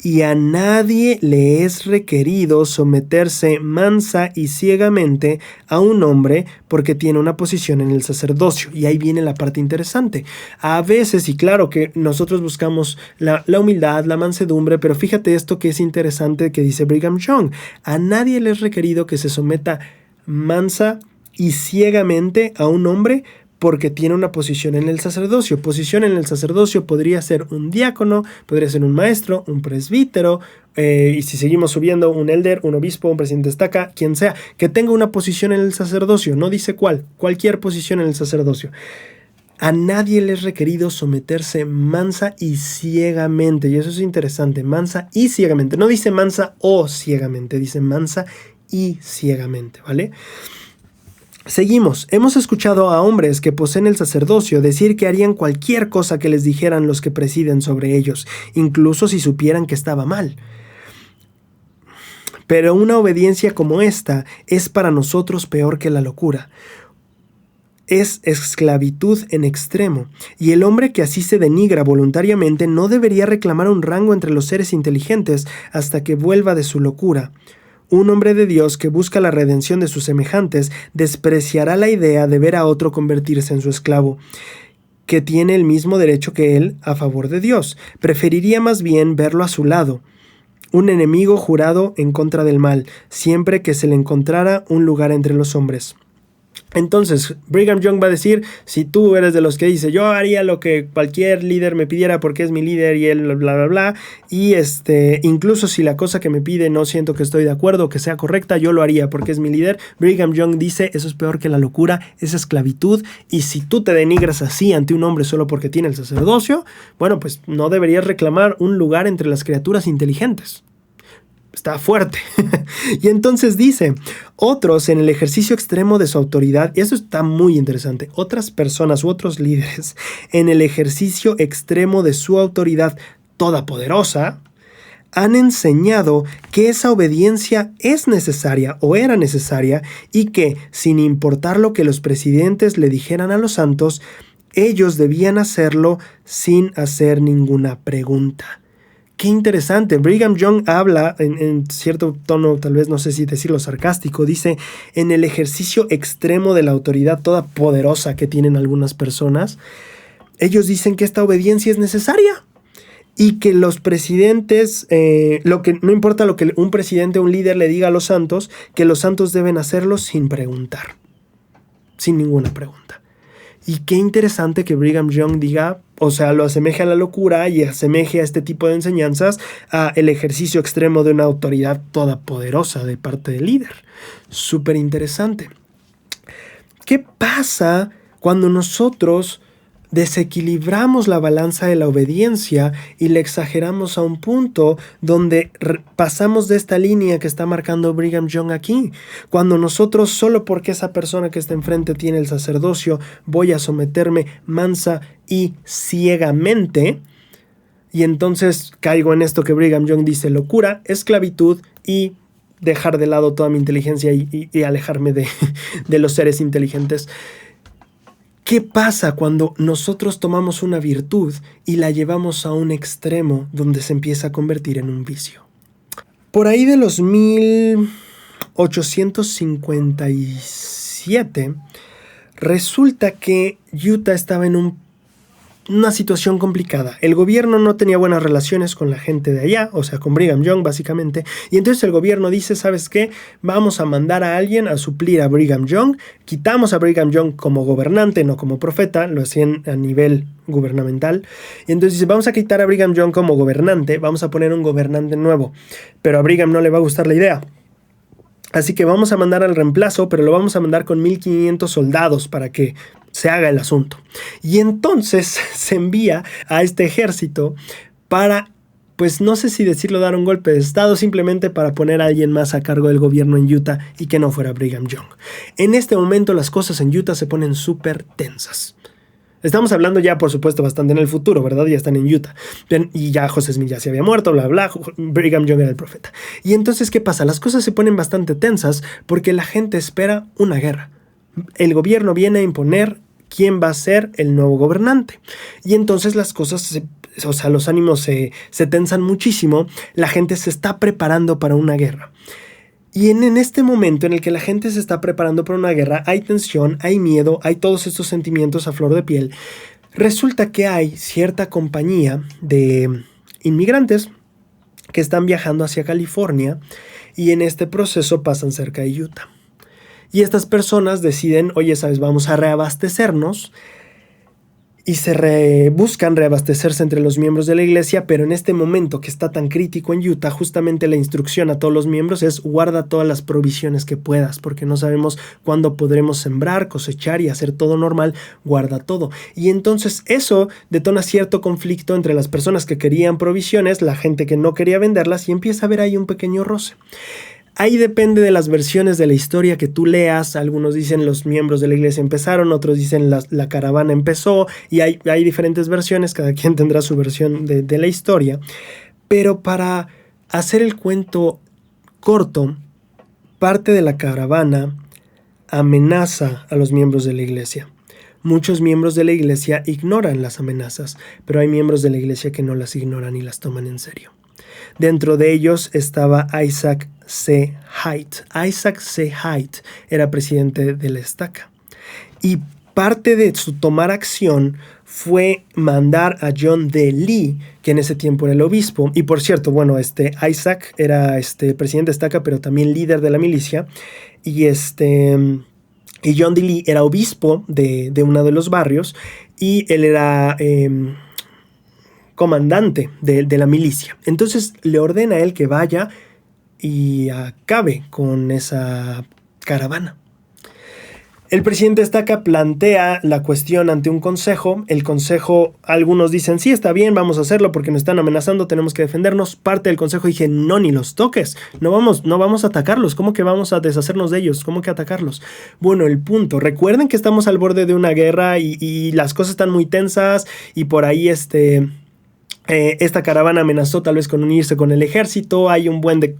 Speaker 1: Y a nadie le es requerido someterse mansa y ciegamente a un hombre porque tiene una posición en el sacerdocio. Y ahí viene la parte interesante. A veces, y claro que nosotros buscamos la humildad, la mansedumbre, pero fíjate esto que es interesante que dice Brigham Young: a nadie le es requerido que se someta mansa y ciegamente a un hombre porque tiene una posición en el sacerdocio. Posición en el sacerdocio podría ser un diácono, podría ser un maestro, un presbítero, y si seguimos subiendo, un elder, un obispo, un presidente de estaca, quien sea, que tenga una posición en el sacerdocio. No dice cuál, cualquier posición en el sacerdocio. A nadie le es requerido someterse mansa y ciegamente, y eso es interesante: mansa y ciegamente. No dice mansa o ciegamente, dice mansa y ciegamente, ¿vale? Seguimos. Hemos escuchado a hombres que poseen el sacerdocio decir que harían cualquier cosa que les dijeran los que presiden sobre ellos, incluso si supieran que estaba mal. Pero una obediencia como esta es para nosotros peor que la locura. Es esclavitud en extremo, y el hombre que así se denigra voluntariamente no debería reclamar un rango entre los seres inteligentes hasta que vuelva de su locura. Un hombre de Dios que busca la redención de sus semejantes despreciará la idea de ver a otro convertirse en su esclavo, que tiene el mismo derecho que él a favor de Dios. Preferiría más bien verlo a su lado, un enemigo jurado en contra del mal, siempre que se le encontrara un lugar entre los hombres. Entonces, Brigham Young va a decir: si tú eres de los que dice yo haría lo que cualquier líder me pidiera porque es mi líder y él bla bla bla, y incluso si la cosa que me pide no siento que estoy de acuerdo, que sea correcta, yo lo haría porque es mi líder. Brigham Young dice: eso es peor que la locura, es esclavitud, y si tú te denigras así ante un hombre solo porque tiene el sacerdocio, bueno, pues no deberías reclamar un lugar entre las criaturas inteligentes. Está fuerte. Y entonces dice: otros en el ejercicio extremo de su autoridad, y eso está muy interesante, otras personas u otros líderes en el ejercicio extremo de su autoridad todopoderosa han enseñado que esa obediencia es necesaria o era necesaria, y que, sin importar lo que los presidentes le dijeran a los santos, ellos debían hacerlo sin hacer ninguna pregunta. Qué interesante. Brigham Young habla en cierto tono, tal vez no sé si decirlo sarcástico, dice: en el ejercicio extremo de la autoridad todopoderosa que tienen algunas personas, ellos dicen que esta obediencia es necesaria y que los presidentes, no importa lo que un presidente o un líder le diga a los santos, que los santos deben hacerlo sin preguntar, sin ninguna pregunta. Y qué interesante que Brigham Young diga, o sea, lo asemeje a la locura y asemeje a este tipo de enseñanzas a el ejercicio extremo de una autoridad todopoderosa de parte del líder. Súper interesante. ¿Qué pasa cuando nosotros desequilibramos la balanza de la obediencia y le exageramos a un punto donde pasamos de esta línea que está marcando Brigham Young aquí. Cuando nosotros, solo porque esa persona que está enfrente tiene el sacerdocio, voy a someterme mansa y ciegamente, y entonces caigo en esto que Brigham Young dice: locura, esclavitud y dejar de lado toda mi inteligencia y alejarme de los seres inteligentes. ¿Qué pasa cuando nosotros tomamos una virtud y la llevamos a un extremo donde se empieza a convertir en un vicio? Por ahí de los 1857, resulta que Utah estaba en una situación complicada. El gobierno no tenía buenas relaciones con la gente de allá, o sea, con Brigham Young básicamente, y entonces el gobierno dice: ¿sabes qué? Vamos a mandar a alguien a suplir a Brigham Young. Quitamos a Brigham Young como gobernante, no como profeta, lo hacían a nivel gubernamental, y entonces dice: vamos a quitar a Brigham Young como gobernante, vamos a poner un gobernante nuevo, pero a Brigham no le va a gustar la idea. Así que vamos a mandar al reemplazo, pero lo vamos a mandar con 1500 soldados para que se haga el asunto. Y entonces se envía a este ejército para, pues no sé si decirlo, dar un golpe de estado, simplemente para poner a alguien más a cargo del gobierno en Utah y que no fuera Brigham Young. En este momento las cosas en Utah se ponen súper tensas. Estamos hablando ya, por supuesto, bastante en el futuro, ¿verdad? Ya están en Utah. Y ya José Smith ya se había muerto, bla, bla. Brigham Young era el profeta. Y entonces, ¿qué pasa? Las cosas se ponen bastante tensas porque la gente espera una guerra. El gobierno viene a imponer quién va a ser el nuevo gobernante. Y entonces las cosas, los ánimos se tensan muchísimo. La gente se está preparando para una guerra. Y en este momento en el que la gente se está preparando para una guerra, hay tensión, hay miedo, hay todos estos sentimientos a flor de piel. Resulta que hay cierta compañía de inmigrantes que están viajando hacia California y en este proceso pasan cerca de Utah. Y estas personas deciden: oye, ¿sabes? Vamos a reabastecernos. Y buscan reabastecerse entre los miembros de la iglesia, pero en este momento que está tan crítico en Utah, justamente la instrucción a todos los miembros es: guarda todas las provisiones que puedas, porque no sabemos cuándo podremos sembrar, cosechar y hacer todo normal, guarda todo. Y entonces eso detona cierto conflicto entre las personas que querían provisiones, la gente que no quería venderlas, y empieza a haber ahí un pequeño roce. Ahí depende de las versiones de la historia que tú leas. Algunos dicen los miembros de la iglesia empezaron, otros dicen la caravana empezó, y hay diferentes versiones, cada quien tendrá su versión de la historia. Pero para hacer el cuento corto, parte de la caravana amenaza a los miembros de la iglesia. Muchos miembros de la iglesia ignoran las amenazas, pero hay miembros de la iglesia que no las ignoran y las toman en serio. Dentro de ellos estaba Isaac C. Haight. Isaac C. Haight era presidente de la estaca. Y parte de su tomar acción fue mandar a John D. Lee, que en ese tiempo era el obispo. Y por cierto, Isaac era presidente de estaca, pero también líder de la milicia. Y John D. Lee era obispo de uno de los barrios. Y él era comandante de la milicia. Entonces le ordena a él que vaya y acabe con esa caravana. El presidente de estaca plantea la cuestión ante un consejo. El consejo, algunos dicen: sí, está bien, vamos a hacerlo porque nos están amenazando, tenemos que defendernos. Parte del consejo dije: no, ni los toques, no vamos a atacarlos. ¿Cómo que vamos a deshacernos de ellos? ¿Cómo que atacarlos? Bueno, el punto, recuerden que estamos al borde de una guerra y las cosas están muy tensas, y por ahí esta caravana amenazó tal vez con unirse con el ejército. Hay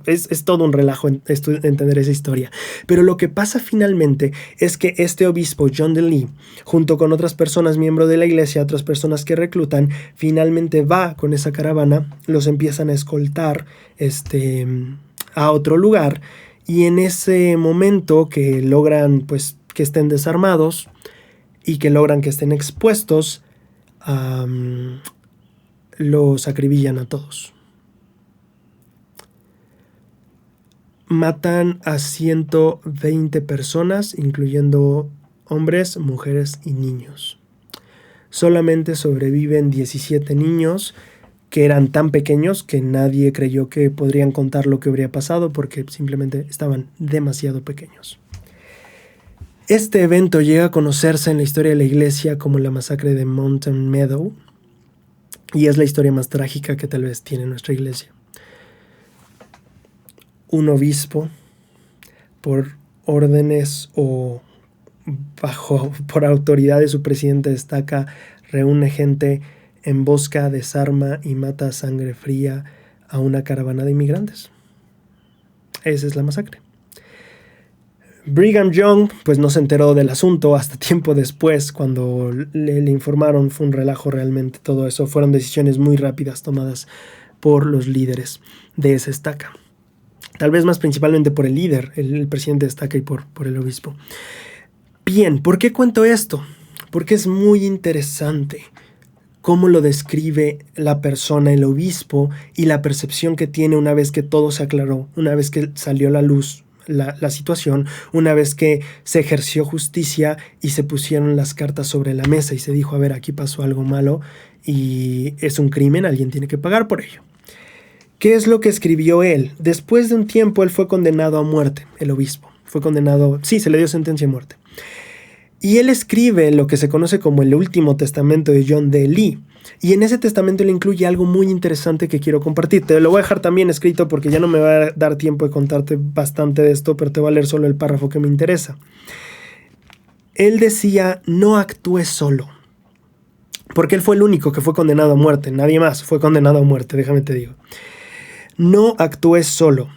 Speaker 1: es todo un relajo entender esa historia. Pero lo que pasa finalmente es que este obispo, John D. Lee, junto con otras personas miembros de la iglesia, otras personas que reclutan, finalmente va con esa caravana, los empiezan a escoltar a otro lugar, y en ese momento que logran pues que estén desarmados y que logran que estén expuestos, los acribillan a todos. Matan a 120 personas, incluyendo hombres, mujeres y niños. Solamente sobreviven 17 niños, que eran tan pequeños que nadie creyó que podrían contar lo que habría pasado, porque simplemente estaban demasiado pequeños. Este evento llega a conocerse en la historia de la iglesia como la masacre de Mountain Meadow, y es la historia más trágica que tal vez tiene nuestra iglesia. Un obispo, por órdenes o por autoridad de su presidente de estaca, reúne gente, embosca, desarma y mata a sangre fría a una caravana de inmigrantes. Esa es la masacre. Brigham Young pues no se enteró del asunto hasta tiempo después, cuando le informaron. Fue un relajo realmente todo eso. Fueron decisiones muy rápidas tomadas por los líderes de esa estaca. Tal vez más principalmente por el líder, el presidente de estaca, y por el obispo. Bien, ¿por qué cuento esto? Porque es muy interesante cómo lo describe la persona, el obispo, y la percepción que tiene una vez que todo se aclaró, una vez que salió a la luz la situación, una vez que se ejerció justicia y se pusieron las cartas sobre la mesa y se dijo, a ver, aquí pasó algo malo y es un crimen, alguien tiene que pagar por ello. ¿Qué es lo que escribió él? Después de un tiempo él fue condenado a muerte, el obispo. Fue condenado, sí, se le dio sentencia de muerte. Y él escribe lo que se conoce como el último testamento de John D. Lee. Y en ese testamento le incluye algo muy interesante que quiero compartir. Te lo voy a dejar también escrito porque ya no me va a dar tiempo de contarte bastante de esto, pero te voy a leer solo el párrafo que me interesa. Él decía, no actúes solo. Porque él fue el único que fue condenado a muerte. Nadie más fue condenado a muerte, déjame te digo. No actúes solo.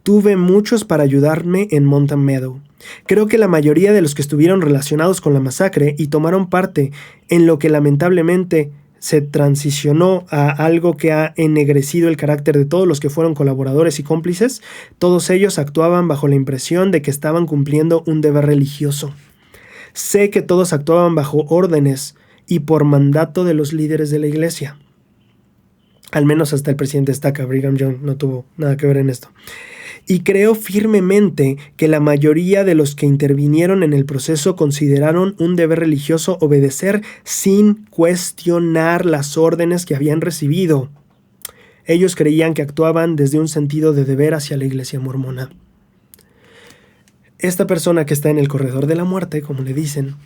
Speaker 1: Tuve muchos para ayudarme en Mountain Meadow. Creo que la mayoría de los que estuvieron relacionados con la masacre y tomaron parte en lo que lamentablemente se transicionó a algo que ha ennegrecido el carácter de todos los que fueron colaboradores y cómplices, todos ellos actuaban bajo la impresión de que estaban cumpliendo un deber religioso. Sé que todos actuaban bajo órdenes y por mandato de los líderes de la iglesia. Al menos hasta el presidente estaca, Brigham Young, no tuvo nada que ver en esto. Y creo firmemente que la mayoría de los que intervinieron en el proceso consideraron un deber religioso obedecer sin cuestionar las órdenes que habían recibido. Ellos creían que actuaban desde un sentido de deber hacia la iglesia mormona. Esta persona que está en el corredor de la muerte, como le dicen,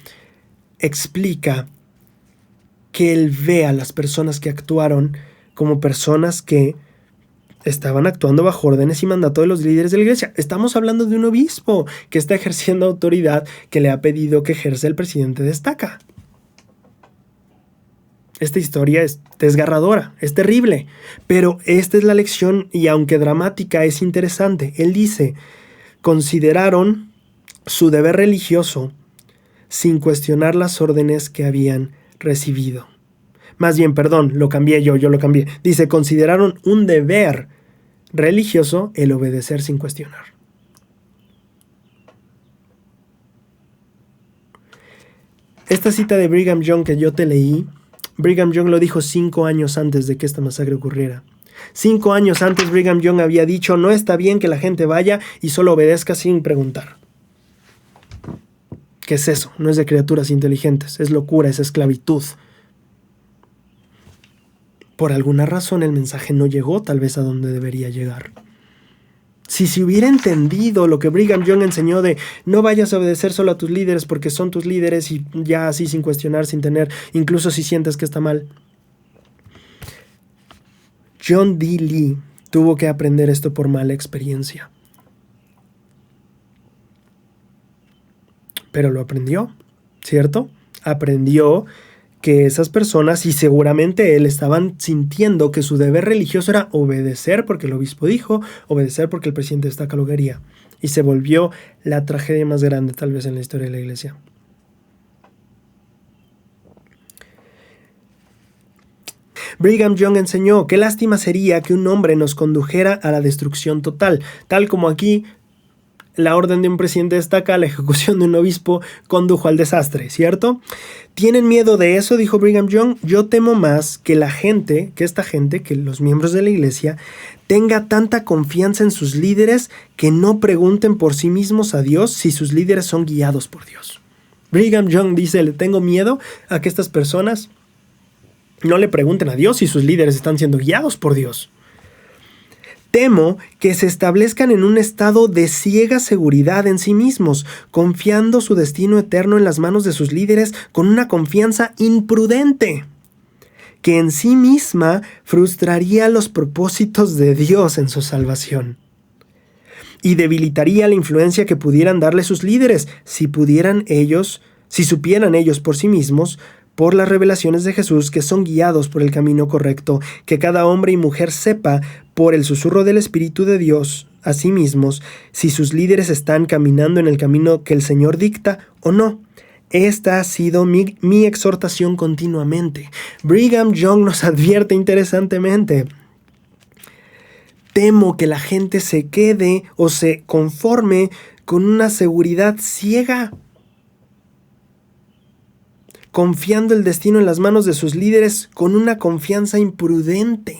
Speaker 1: explica que él ve a las personas que actuaron como personas que estaban actuando bajo órdenes y mandato de los líderes de la iglesia. Estamos hablando de un obispo que está ejerciendo autoridad que le ha pedido que ejerza el presidente de estaca. Esta historia es desgarradora, es terrible, pero esta es la lección y aunque dramática es interesante. Él dice, consideraron su deber religioso sin cuestionar las órdenes que habían recibido. Más bien, perdón, lo cambié yo lo cambié. Dice, consideraron un deber religioso el obedecer sin cuestionar. Esta cita de Brigham Young que yo te leí, Brigham Young lo dijo 5 años antes de que esta masacre ocurriera. 5 años antes Brigham Young había dicho, no está bien que la gente vaya y solo obedezca sin preguntar. ¿Qué es eso? No es de criaturas inteligentes, es locura, es esclavitud. Por alguna razón el mensaje no llegó tal vez a donde debería llegar. Si se hubiera entendido lo que Brigham Young enseñó de no vayas a obedecer solo a tus líderes porque son tus líderes y ya así sin cuestionar, sin tener, incluso si sientes que está mal. John D. Lee tuvo que aprender esto por mala experiencia. Pero lo aprendió, ¿cierto? Aprendió que esas personas, y seguramente él, estaban sintiendo que su deber religioso era obedecer porque el obispo dijo, obedecer porque el presidente de estaca lo quería. Y se volvió la tragedia más grande tal vez en la historia de la iglesia. Brigham Young enseñó, qué lástima sería que un hombre nos condujera a la destrucción total, tal como aquí la orden de un presidente de estaca, la ejecución de un obispo, condujo al desastre, ¿cierto? ¿Tienen miedo de eso?, dijo Brigham Young. Yo temo más que que los miembros de la iglesia, tenga tanta confianza en sus líderes que no pregunten por sí mismos a Dios si sus líderes son guiados por Dios. Brigham Young dice, le tengo miedo a que estas personas no le pregunten a Dios si sus líderes están siendo guiados por Dios. Temo que se establezcan en un estado de ciega seguridad en sí mismos, confiando su destino eterno en las manos de sus líderes con una confianza imprudente, que en sí misma frustraría los propósitos de Dios en su salvación. Y debilitaría la influencia que pudieran darle sus líderes si supieran ellos por sí mismos, por las revelaciones de Jesús, que son guiados por el camino correcto, que cada hombre y mujer sepa por el susurro del Espíritu de Dios a sí mismos si sus líderes están caminando en el camino que el Señor dicta o no. Esta ha sido mi exhortación continuamente. Brigham Young nos advierte interesantemente: temo que la gente se quede o se conforme con una seguridad ciega, confiando el destino en las manos de sus líderes con una confianza imprudente.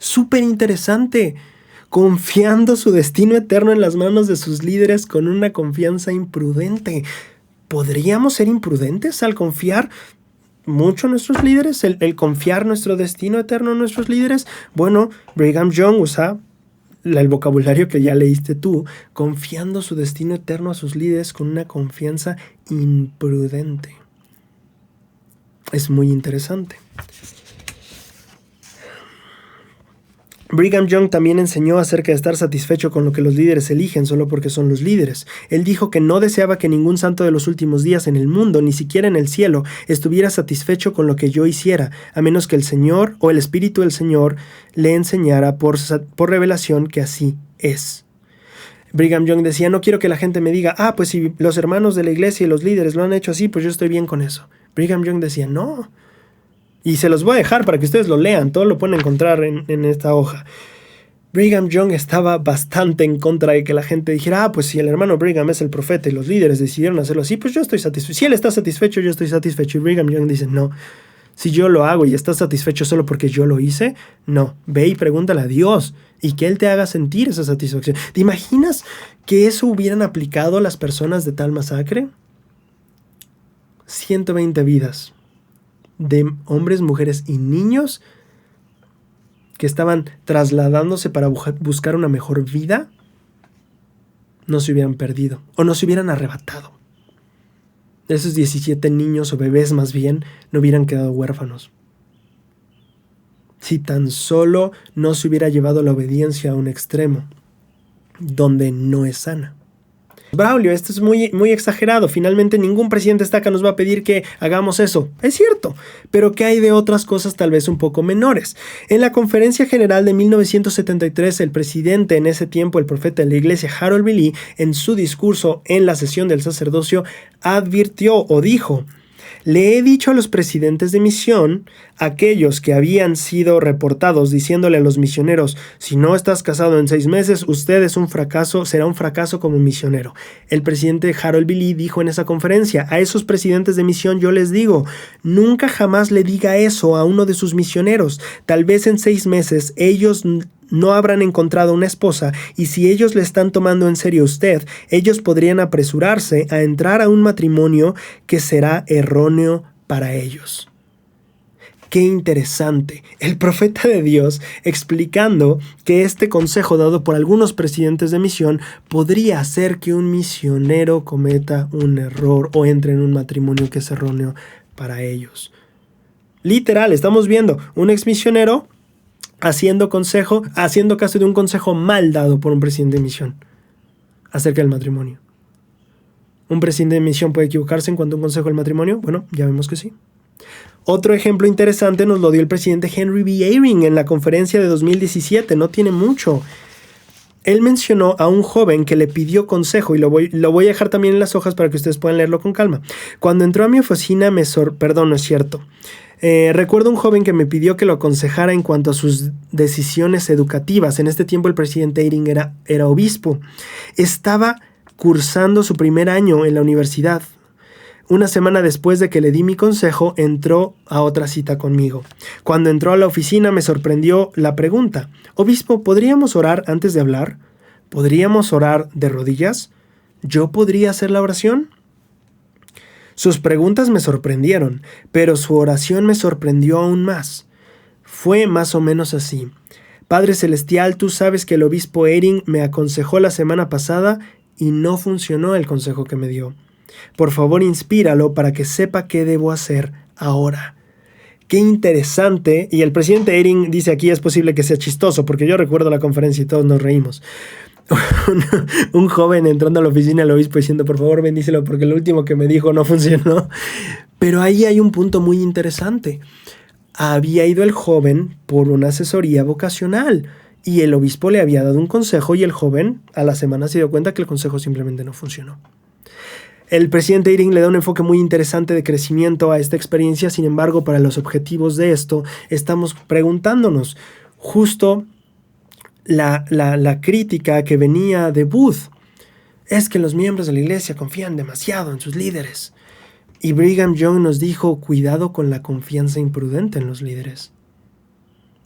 Speaker 1: Súper interesante. Confiando su destino eterno en las manos de sus líderes con una confianza imprudente. ¿Podríamos ser imprudentes al confiar mucho en nuestros líderes? ¿El confiar nuestro destino eterno en nuestros líderes? Bueno, Brigham Young usa el vocabulario que ya leíste tú, confiando su destino eterno a sus líderes con una confianza imprudente. Es muy interesante. Brigham Young también enseñó acerca de estar satisfecho con lo que los líderes eligen solo porque son los líderes. Él dijo que no deseaba que ningún santo de los últimos días en el mundo, ni siquiera en el cielo, estuviera satisfecho con lo que yo hiciera, a menos que el Señor o el Espíritu del Señor le enseñara por revelación que así es. Brigham Young decía: no quiero que la gente me diga, pues si los hermanos de la iglesia y los líderes lo han hecho así, pues yo estoy bien con eso. Brigham Young decía: no. Y se los voy a dejar para que ustedes lo lean, todo lo pueden encontrar en esta hoja. Brigham Young estaba bastante en contra de que la gente dijera: pues si el hermano Brigham es el profeta y los líderes decidieron hacerlo así, pues yo estoy satisfecho. Si él está satisfecho, yo estoy satisfecho. Y Brigham Young dice: no. Si yo lo hago y estás satisfecho solo porque yo lo hice, no. Ve y pregúntale a Dios y que Él te haga sentir esa satisfacción. ¿Te imaginas que eso hubieran aplicado a las personas de tal masacre? 120 vidas de hombres, mujeres y niños que estaban trasladándose para buscar una mejor vida, no se hubieran perdido o no se hubieran arrebatado. Esos 17 niños o bebés más bien no hubieran quedado huérfanos. Si tan solo no se hubiera llevado la obediencia a un extremo donde no es sana. Braulio, esto es muy exagerado. Finalmente ningún presidente acá nos va a pedir que hagamos eso. Es cierto, pero ¿qué hay de otras cosas tal vez un poco menores? En la Conferencia General de 1973, el presidente en ese tiempo, el profeta de la iglesia Harold B. Lee, en su discurso en la sesión del sacerdocio, advirtió o dijo: le he dicho a los presidentes de misión, aquellos que habían sido reportados diciéndole a los misioneros: si no estás casado en 6 meses, usted es un fracaso, será un fracaso como misionero. El presidente Harold B. Lee dijo en esa conferencia: a esos presidentes de misión yo les digo, nunca jamás le diga eso a uno de sus misioneros. Tal vez en 6 meses ellos no habrán encontrado una esposa, y si ellos le están tomando en serio a usted, ellos podrían apresurarse a entrar a un matrimonio que será erróneo para ellos. Qué interesante, el profeta de Dios explicando que este consejo dado por algunos presidentes de misión podría hacer que un misionero cometa un error o entre en un matrimonio que es erróneo para ellos. Literal, estamos viendo un exmisionero haciendo caso de un consejo mal dado por un presidente de misión acerca del matrimonio. ¿Un presidente de misión puede equivocarse en cuanto a un consejo del matrimonio? Bueno, ya vemos que sí. Otro ejemplo interesante nos lo dio el presidente Henry B. Eyring en la conferencia de 2017, no tiene mucho. Él mencionó a un joven que le pidió consejo, y lo voy a dejar también en las hojas para que ustedes puedan leerlo con calma. Cuando entró a mi oficina perdón, no es cierto. Recuerdo un joven que me pidió que lo aconsejara en cuanto a sus decisiones educativas. En este tiempo el presidente Eyring era obispo. Estaba cursando su primer año en la universidad. Una semana después de que le di mi consejo, entró a otra cita conmigo. Cuando entró a la oficina me sorprendió la pregunta: obispo, ¿podríamos orar antes de hablar? ¿Podríamos orar de rodillas? ¿Yo podría hacer la oración? Sus preguntas me sorprendieron, pero su oración me sorprendió aún más. Fue más o menos así: Padre Celestial, tú sabes que el obispo Eyring me aconsejó la semana pasada y no funcionó el consejo que me dio. Por favor, inspíralo para que sepa qué debo hacer ahora. Qué interesante. Y el presidente Eyring dice aquí, es posible que sea chistoso, porque yo recuerdo la conferencia y todos nos reímos. Un joven entrando a la oficina del obispo diciendo, por favor, bendícelo porque lo último que me dijo no funcionó. Pero ahí hay un punto muy interesante. Había ido el joven por una asesoría vocacional y el obispo le había dado un consejo y el joven a la semana se dio cuenta que el consejo simplemente no funcionó. El presidente Eyring le da un enfoque muy interesante de crecimiento a esta experiencia. Sin embargo, para los objetivos de esto, estamos preguntándonos justo la crítica que venía de Booth. Es que los miembros de la iglesia confían demasiado en sus líderes. Y Brigham Young nos dijo, cuidado con la confianza imprudente en los líderes.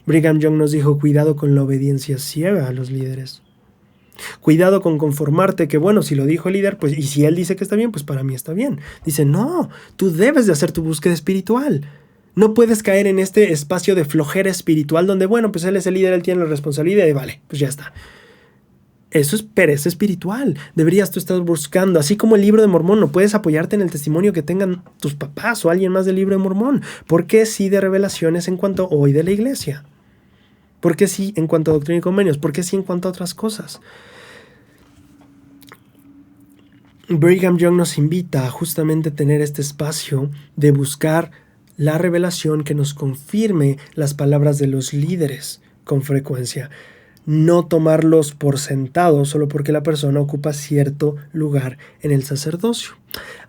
Speaker 1: Brigham Young nos dijo, cuidado con la obediencia ciega a los líderes. Cuidado con conformarte que, bueno, si lo dijo el líder, pues, y si él dice que está bien, pues para mí está bien. Dice, no, tú debes de hacer tu búsqueda espiritual. No puedes caer en este espacio de flojera espiritual donde, bueno, pues él es el líder, él tiene la responsabilidad y vale, pues ya está. Eso es pereza espiritual. Deberías tú estar buscando, así como el libro de Mormón, no puedes apoyarte en el testimonio que tengan tus papás o alguien más del libro de Mormón. ¿Por qué sí de revelaciones en cuanto hoy de la iglesia? ¿Por qué sí en cuanto a doctrina y convenios? ¿Por qué sí en cuanto a otras cosas? Brigham Young nos invita a justamente tener este espacio de buscar la revelación que nos confirme las palabras de los líderes con frecuencia. No tomarlos por sentado solo porque la persona ocupa cierto lugar en el sacerdocio.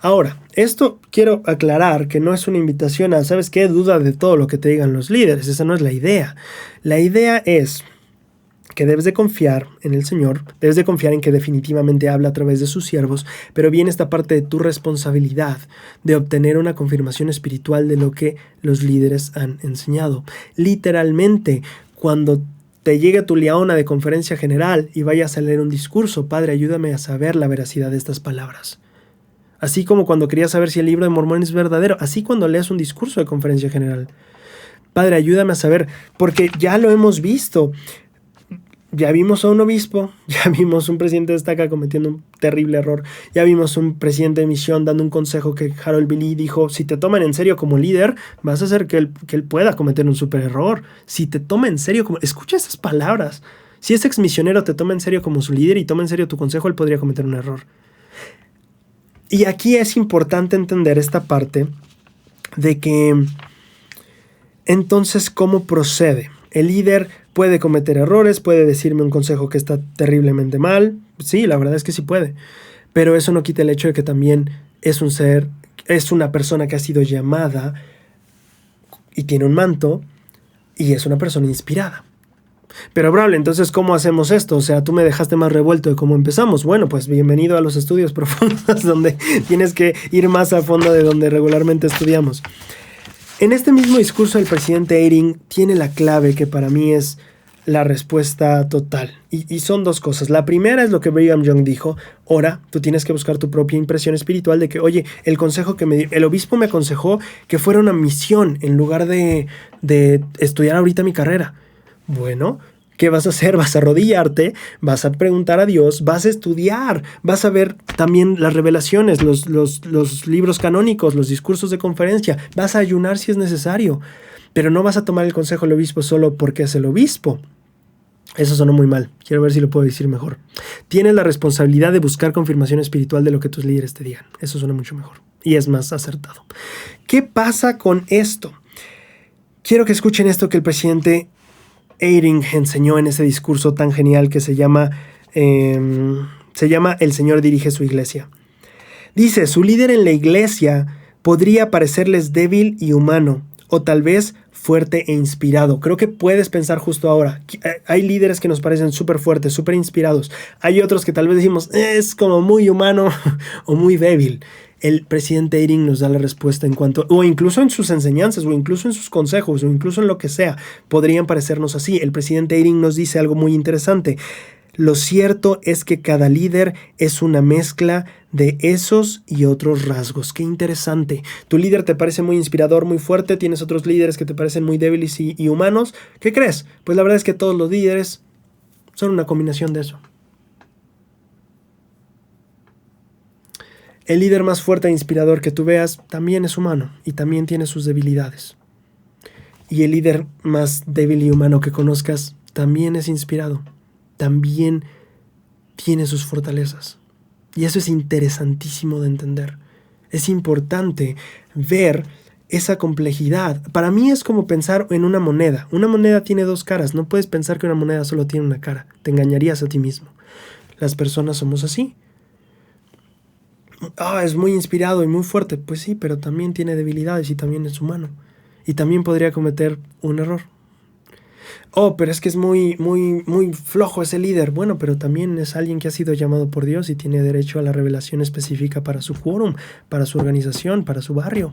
Speaker 1: Ahora, esto quiero aclarar que no es una invitación a, ¿sabes qué? Duda de todo lo que te digan los líderes. Esa no es la idea. La idea es que debes de confiar en el Señor, debes de confiar en que definitivamente habla a través de sus siervos, pero viene esta parte de tu responsabilidad de obtener una confirmación espiritual de lo que los líderes han enseñado. Literalmente, cuando te llegue tu liaona de conferencia general y vayas a leer un discurso, Padre, ayúdame a saber la veracidad de estas palabras. Así como cuando querías saber si el libro de Mormón es verdadero, así cuando leas un discurso de conferencia general. Padre, ayúdame a saber, porque ya lo hemos visto. Ya vimos a un obispo, ya vimos un presidente de estaca cometiendo un terrible error, ya vimos un presidente de misión dando un consejo que Harold Billy dijo, si te toman en serio como líder, vas a hacer que él pueda cometer un super error. Si te toma en serio como... Escucha esas palabras. Si ese exmisionero te toma en serio como su líder y toma en serio tu consejo, él podría cometer un error. Y aquí es importante entender esta parte de que entonces, ¿cómo procede? El líder puede cometer errores, puede decirme un consejo que está terriblemente mal. Sí, la verdad es que sí puede. Pero eso no quita el hecho de que también es un ser, es una persona que ha sido llamada y tiene un manto y es una persona inspirada. Pero Braulio, entonces, ¿cómo hacemos esto? O sea, tú me dejaste más revuelto de cómo empezamos. Bueno, pues bienvenido a los estudios profundos donde tienes que ir más a fondo de donde regularmente estudiamos. En este mismo discurso el presidente Eyring tiene la clave que para mí es la respuesta total. Y son dos cosas. La primera es lo que Brigham Young dijo. Ahora, tú tienes que buscar tu propia impresión espiritual de que, oye, el consejo que me dio, el obispo me aconsejó que fuera una misión en lugar de estudiar ahorita mi carrera. Bueno, ¿qué vas a hacer? Vas a arrodillarte, vas a preguntar a Dios, vas a estudiar, vas a ver también las revelaciones, los libros canónicos, los discursos de conferencia, vas a ayunar si es necesario, pero no vas a tomar el consejo del obispo solo porque es el obispo. Eso sonó muy mal, quiero ver si lo puedo decir mejor. Tienes la responsabilidad de buscar confirmación espiritual de lo que tus líderes te digan. Eso suena mucho mejor y es más acertado. ¿Qué pasa con esto? Quiero que escuchen esto que el presidente Eyring enseñó en ese discurso tan genial que se llama El Señor dirige su iglesia. Dice, su líder en la iglesia podría parecerles débil y humano, o tal vez fuerte e inspirado. Creo que puedes pensar justo ahora. Hay líderes que nos parecen súper fuertes, súper inspirados. Hay otros que tal vez decimos, es como muy humano o muy débil. El presidente Eyring nos da la respuesta en cuanto, o incluso en sus enseñanzas, o incluso en sus consejos, o incluso en lo que sea, podrían parecernos así. El presidente Eyring nos dice algo muy interesante. Lo cierto es que cada líder es una mezcla de esos y otros rasgos. Qué interesante. Tu líder te parece muy inspirador, muy fuerte. Tienes otros líderes que te parecen muy débiles y humanos. ¿Qué crees? Pues la verdad es que todos los líderes son una combinación de eso. El líder más fuerte e inspirador que tú veas también es humano y también tiene sus debilidades. Y el líder más débil y humano que conozcas también es inspirado, también tiene sus fortalezas. Y eso es interesantísimo de entender. Es importante ver esa complejidad. Para mí es como pensar en una moneda. Una moneda tiene dos caras. No puedes pensar que una moneda solo tiene una cara. Te engañarías a ti mismo. Las personas somos así. Es muy inspirado y muy fuerte. Pues sí, pero también tiene debilidades y también es humano. Y también podría cometer un error. Pero es que es muy flojo ese líder. Bueno, pero también es alguien que ha sido llamado por Dios y tiene derecho a la revelación específica para su quórum, para su organización, para su barrio.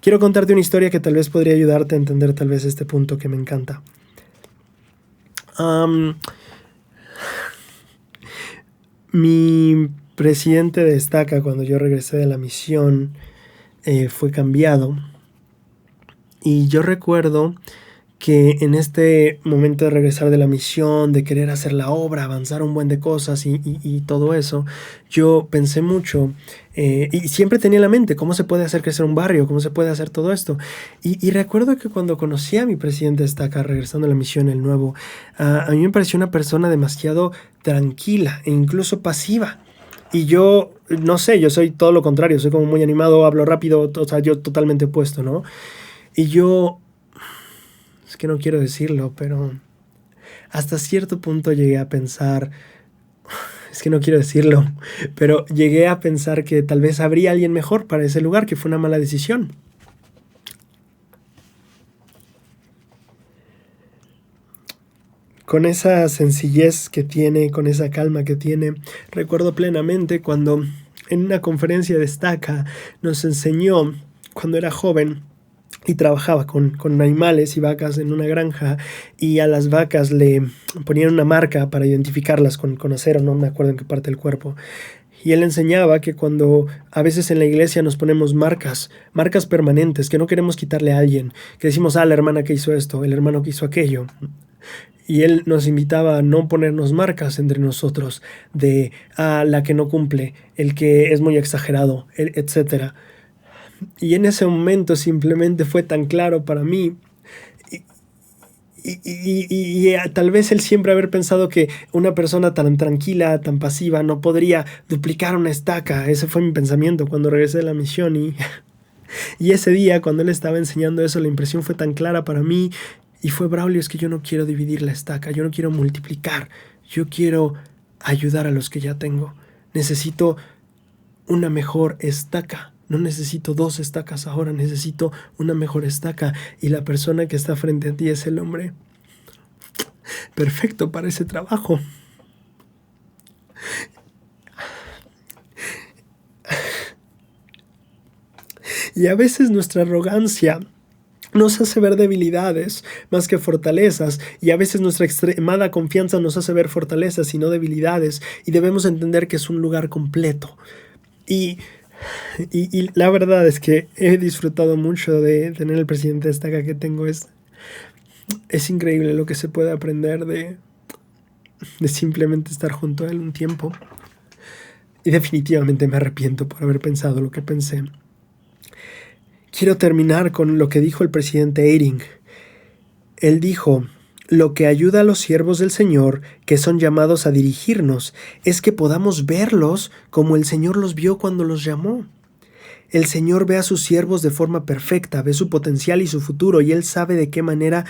Speaker 1: Quiero contarte una historia que tal vez podría ayudarte a entender tal vez este punto que me encanta. Mi presidente de estaca, cuando yo regresé de la misión, fue cambiado. Y yo recuerdo que en este momento de regresar de la misión, de querer hacer la obra, avanzar un buen de cosas y todo eso, yo pensé mucho y siempre tenía en la mente cómo se puede hacer crecer un barrio, cómo se puede hacer todo esto. Y recuerdo que cuando conocí a mi presidente de estaca, regresando a la misión, el nuevo, a mí me pareció una persona demasiado tranquila e incluso pasiva. Y yo, no sé, yo soy todo lo contrario, soy como muy animado, hablo rápido, o sea, yo totalmente opuesto, ¿no? Y yo... Es que no quiero decirlo, pero hasta cierto punto llegué a pensar, es que no quiero decirlo, pero llegué a pensar que tal vez habría alguien mejor para ese lugar, que fue una mala decisión. Con esa sencillez que tiene, con esa calma que tiene, recuerdo plenamente cuando en una conferencia de estaca nos enseñó, cuando era joven, y trabajaba con animales y vacas en una granja, y a las vacas le ponían una marca para identificarlas con acero, no me acuerdo en qué parte del cuerpo. Y él enseñaba que cuando a veces en la iglesia nos ponemos marcas permanentes, que no queremos quitarle a alguien, que decimos, la hermana que hizo esto, el hermano que hizo aquello. Y él nos invitaba a no ponernos marcas entre nosotros de la que no cumple, el que es muy exagerado, etcétera. Y en ese momento simplemente fue tan claro para mí. Y tal vez él siempre haber pensado que una persona tan tranquila, tan pasiva, no podría duplicar una estaca. Ese fue mi pensamiento cuando regresé de la misión. Y ese día, cuando él estaba enseñando eso, la impresión fue tan clara para mí. Y fue, Braulio, es que yo no quiero dividir la estaca, yo no quiero multiplicar, yo quiero ayudar a los que ya tengo. Necesito una mejor estaca. No necesito 2 estacas ahora, necesito una mejor estaca. Y la persona que está frente a ti es el hombre perfecto para ese trabajo. Y a veces nuestra arrogancia nos hace ver debilidades más que fortalezas, y a veces nuestra extremada confianza nos hace ver fortalezas y no debilidades, y debemos entender que es un lugar completo. Y la verdad es que he disfrutado mucho de tener el presidente de estaca que tengo. Es increíble lo que se puede aprender de simplemente estar junto a él un tiempo. Y definitivamente me arrepiento por haber pensado lo que pensé. Quiero terminar con lo que dijo el presidente Eyring. Él dijo: lo que ayuda a los siervos del Señor, que son llamados a dirigirnos, es que podamos verlos como el Señor los vio cuando los llamó. El Señor ve a sus siervos de forma perfecta, ve su potencial y su futuro, y Él sabe de qué manera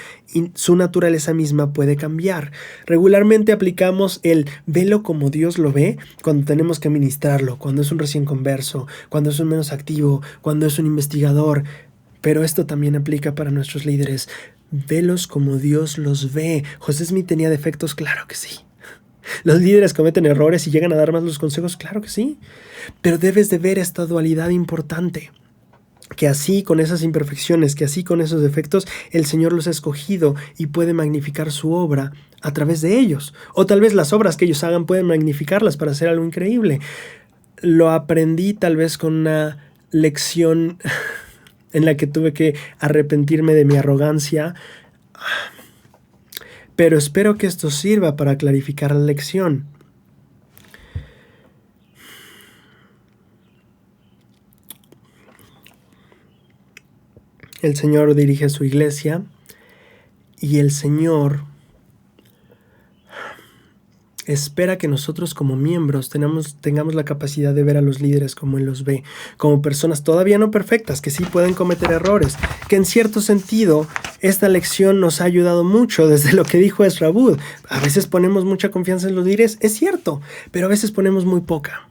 Speaker 1: su naturaleza misma puede cambiar. Regularmente aplicamos el velo como Dios lo ve cuando tenemos que ministrarlo, cuando es un recién converso, cuando es un menos activo, cuando es un investigador. Pero esto también aplica para nuestros líderes. Velos como Dios los ve. José Smith tenía defectos, claro que sí. Los líderes cometen errores y llegan a dar más los consejos, claro que sí. Pero debes de ver esta dualidad importante. que así con esas imperfecciones, que así con esos defectos, el Señor los ha escogido y puede magnificar su obra a través de ellos. O tal vez las obras que ellos hagan pueden magnificarlas para hacer algo increíble. Lo aprendí tal vez con una lección en la que tuve que arrepentirme de mi arrogancia, pero espero que esto sirva para clarificar la lección. El Señor dirige su iglesia y el Señor espera que nosotros como miembros tengamos la capacidad de ver a los líderes como Él los ve, como personas todavía no perfectas, que sí pueden cometer errores, que en cierto sentido esta lección nos ha ayudado mucho desde lo que dijo Ezra Wood. A veces ponemos mucha confianza en los líderes, es cierto, pero a veces ponemos muy poca.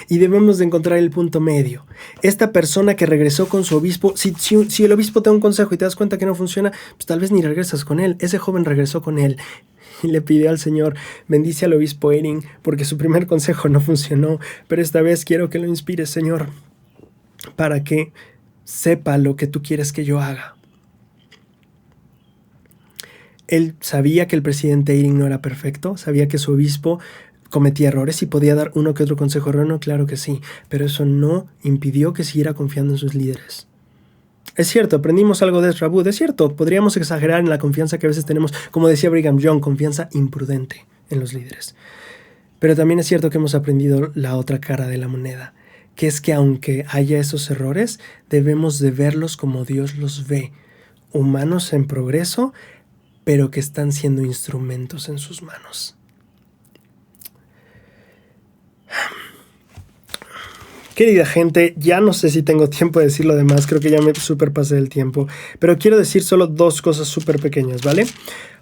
Speaker 1: Y debemos de encontrar el punto medio. Esta persona que regresó con su obispo, si el obispo te da un consejo y te das cuenta que no funciona, pues tal vez ni regresas con él. Ese joven regresó con él y le pidió al Señor, bendice al obispo Eyring, porque su primer consejo no funcionó, pero esta vez quiero que lo inspires, Señor, para que sepa lo que tú quieres que yo haga. Él sabía que el presidente Eyring no era perfecto, sabía que su obispo cometía errores y podía dar uno que otro consejo erróneo, claro que sí, pero eso no impidió que siguiera confiando en sus líderes. Es cierto, aprendimos algo de Ezra Wood, es cierto, podríamos exagerar en la confianza que a veces tenemos, como decía Brigham Young, confianza imprudente en los líderes. Pero también es cierto que hemos aprendido la otra cara de la moneda, que es que aunque haya esos errores, debemos de verlos como Dios los ve, humanos en progreso, pero que están siendo instrumentos en sus manos. Querida gente, ya no sé si tengo tiempo de decir lo demás, creo que ya me superpasé el tiempo, pero quiero decir solo dos cosas súper pequeñas, ¿vale?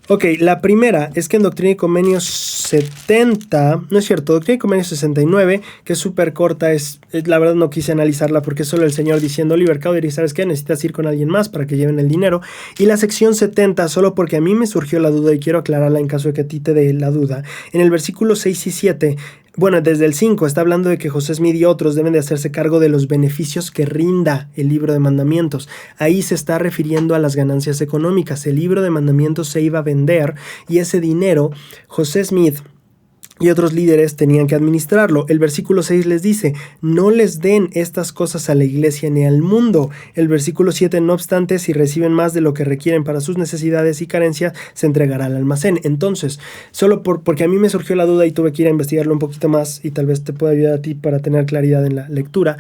Speaker 1: Ok, la primera es que en Doctrina y Convenios 70, no es cierto, Doctrina y Convenios 69, que es súper corta, la verdad no quise analizarla porque es solo el Señor diciendo, Oliver Cowdery, ¿sabes qué? Necesitas ir con alguien más para que lleven el dinero. Y la sección 70, solo porque a mí me surgió la duda y quiero aclararla en caso de que a ti te dé la duda. En el versículo 6 y 7, bueno, desde el 5 está hablando de que José Smith y otros deben de hacerse cargo de los beneficios que rinda el libro de mandamientos. Ahí se está refiriendo a las ganancias económicas. El libro de mandamientos se iba a vender y ese dinero José Smith y otros líderes tenían que administrarlo. El versículo 6 les dice, no les den estas cosas a la iglesia ni al mundo. El versículo 7, no obstante, si reciben más de lo que requieren para sus necesidades y carencias, se entregará al almacén. Entonces, solo porque a mí me surgió la duda y tuve que ir a investigarlo un poquito más y tal vez te pueda ayudar a ti para tener claridad en la lectura.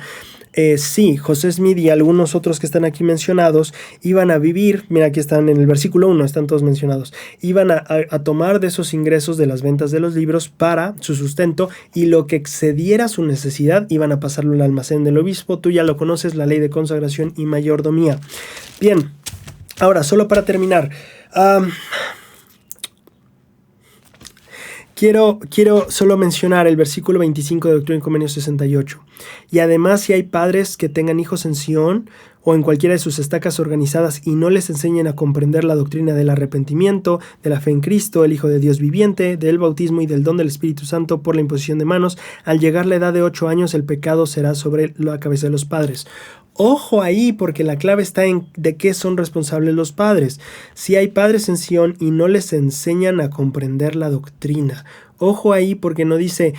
Speaker 1: Sí, José Smith y algunos otros que están aquí mencionados iban a vivir, mira aquí están en el versículo 1, están todos mencionados, iban a tomar de esos ingresos de las ventas de los libros para su sustento y lo que excediera su necesidad iban a pasarlo al almacén del obispo. Tú ya lo conoces, la ley de consagración y mayordomía. Bien, ahora solo para terminar, Quiero solo mencionar el versículo 25 de Doctrina y Convenios 68. Y además, si hay padres que tengan hijos en Sion o en cualquiera de sus estacas organizadas y no les enseñen a comprender la doctrina del arrepentimiento, de la fe en Cristo, el Hijo de Dios viviente, del bautismo y del don del Espíritu Santo por la imposición de manos, al llegar la edad de 8 años el pecado será sobre la cabeza de los padres. Ojo ahí, porque la clave está en de qué son responsables los padres. Si hay padres en Sion y no les enseñan a comprender la doctrina. Ojo ahí, porque no dice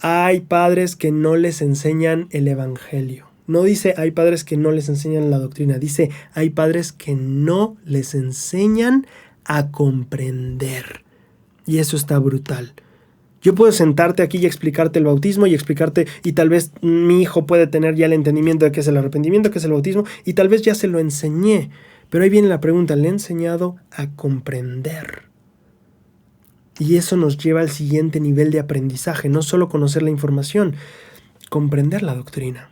Speaker 1: hay padres que no les enseñan el evangelio. No dice hay padres que no les enseñan la doctrina. Dice hay padres que no les enseñan a comprender. Y eso está brutal. Yo puedo sentarte aquí y explicarte el bautismo y explicarte, y tal vez mi hijo puede tener ya el entendimiento de qué es el arrepentimiento, qué es el bautismo, y tal vez ya se lo enseñé. Pero ahí viene la pregunta, ¿le he enseñado a comprender? Y eso nos lleva al siguiente nivel de aprendizaje, no solo conocer la información, comprender la doctrina.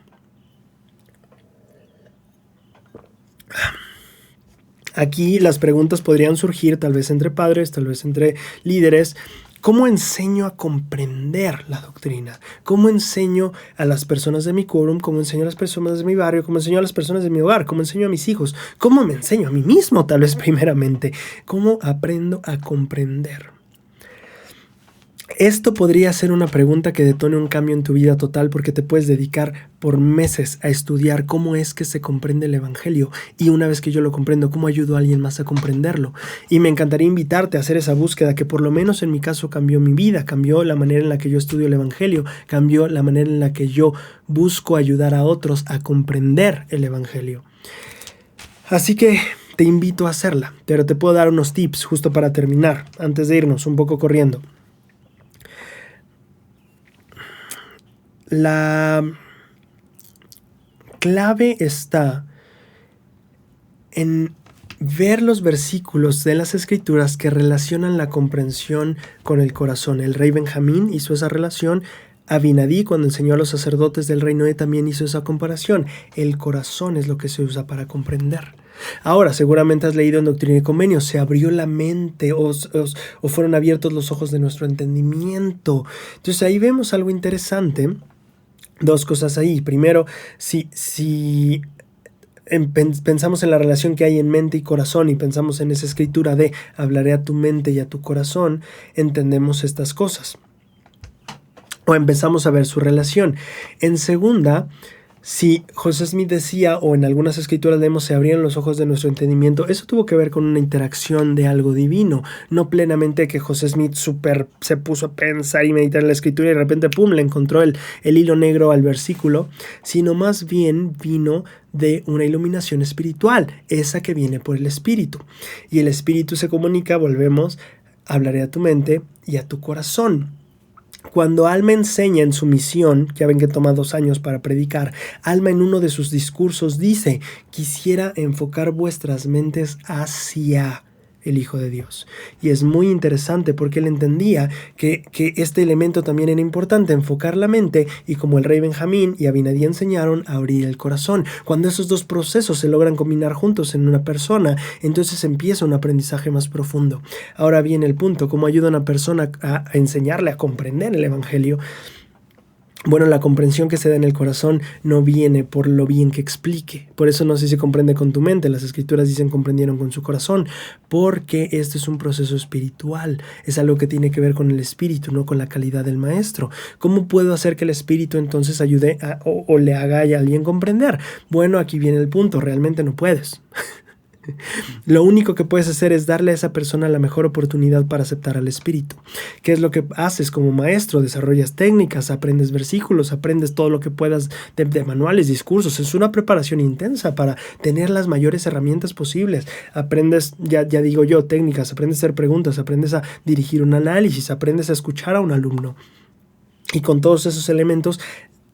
Speaker 1: Aquí las preguntas podrían surgir tal vez entre padres, tal vez entre líderes. ¿Cómo enseño a comprender la doctrina? ¿Cómo enseño a las personas de mi quórum? ¿Cómo enseño a las personas de mi barrio? ¿Cómo enseño a las personas de mi hogar? ¿Cómo enseño a mis hijos? ¿Cómo me enseño a mí mismo, tal vez primeramente? ¿Cómo aprendo a comprender? Esto podría ser una pregunta que detone un cambio en tu vida total, porque te puedes dedicar por meses a estudiar cómo es que se comprende el Evangelio, y una vez que yo lo comprendo, cómo ayudo a alguien más a comprenderlo. Y me encantaría invitarte a hacer esa búsqueda que por lo menos en mi caso cambió mi vida, cambió la manera en la que yo estudio el Evangelio, cambió la manera en la que yo busco ayudar a otros a comprender el Evangelio. Así que te invito a hacerla, pero te puedo dar unos tips justo para terminar, antes de irnos un poco corriendo. La clave está en ver los versículos de las Escrituras que relacionan la comprensión con el corazón. El rey Benjamín hizo esa relación. Abinadí, cuando enseñó a los sacerdotes del rey Noé, también hizo esa comparación. El corazón es lo que se usa para comprender. Ahora, seguramente has leído en Doctrina y Convenios, se abrió la mente o fueron abiertos los ojos de nuestro entendimiento. Entonces ahí vemos algo interesante. Dos cosas ahí. Primero, si pensamos en la relación que hay en mente y corazón y pensamos en esa escritura de hablaré a tu mente y a tu corazón, entendemos estas cosas. O empezamos a ver su relación. En segunda, si José Smith decía, o en algunas escrituras leemos, se abrían los ojos de nuestro entendimiento, eso tuvo que ver con una interacción de algo divino, no plenamente que José Smith se puso a pensar y meditar en la escritura y de repente, ¡pum!, le encontró el hilo negro al versículo, sino más bien vino de una iluminación espiritual, esa que viene por el Espíritu. Y el Espíritu se comunica, volvemos, hablaré a tu mente y a tu corazón. Cuando Alma enseña en su misión, ya ven que toma 2 años para predicar, Alma en uno de sus discursos dice: quisiera enfocar vuestras mentes hacia el Hijo de Dios. Y es muy interesante porque él entendía que este elemento también era importante, enfocar la mente, y como el rey Benjamín y Abinadí enseñaron, a abrir el corazón. Cuando esos dos procesos se logran combinar juntos en una persona, entonces empieza un aprendizaje más profundo. Ahora viene el punto: ¿cómo ayuda a una persona a enseñarle a comprender el Evangelio? Bueno, la comprensión que se da en el corazón no viene por lo bien que explique. Por eso no sé si se comprende con tu mente. Las escrituras dicen comprendieron con su corazón, porque este es un proceso espiritual. Es algo que tiene que ver con el espíritu, no con la calidad del maestro. ¿Cómo puedo hacer que el espíritu entonces ayude o le haga a alguien comprender? Bueno, aquí viene el punto. Realmente no puedes. Lo único que puedes hacer es darle a esa persona la mejor oportunidad para aceptar al Espíritu. ¿Qué es lo que haces como maestro? Desarrollas técnicas, aprendes versículos, aprendes todo lo que puedas de manuales, discursos. Es una preparación intensa para tener las mayores herramientas posibles. Aprendes, ya digo yo, técnicas, aprendes a hacer preguntas, aprendes a dirigir un análisis, aprendes a escuchar a un alumno. Y con todos esos elementos,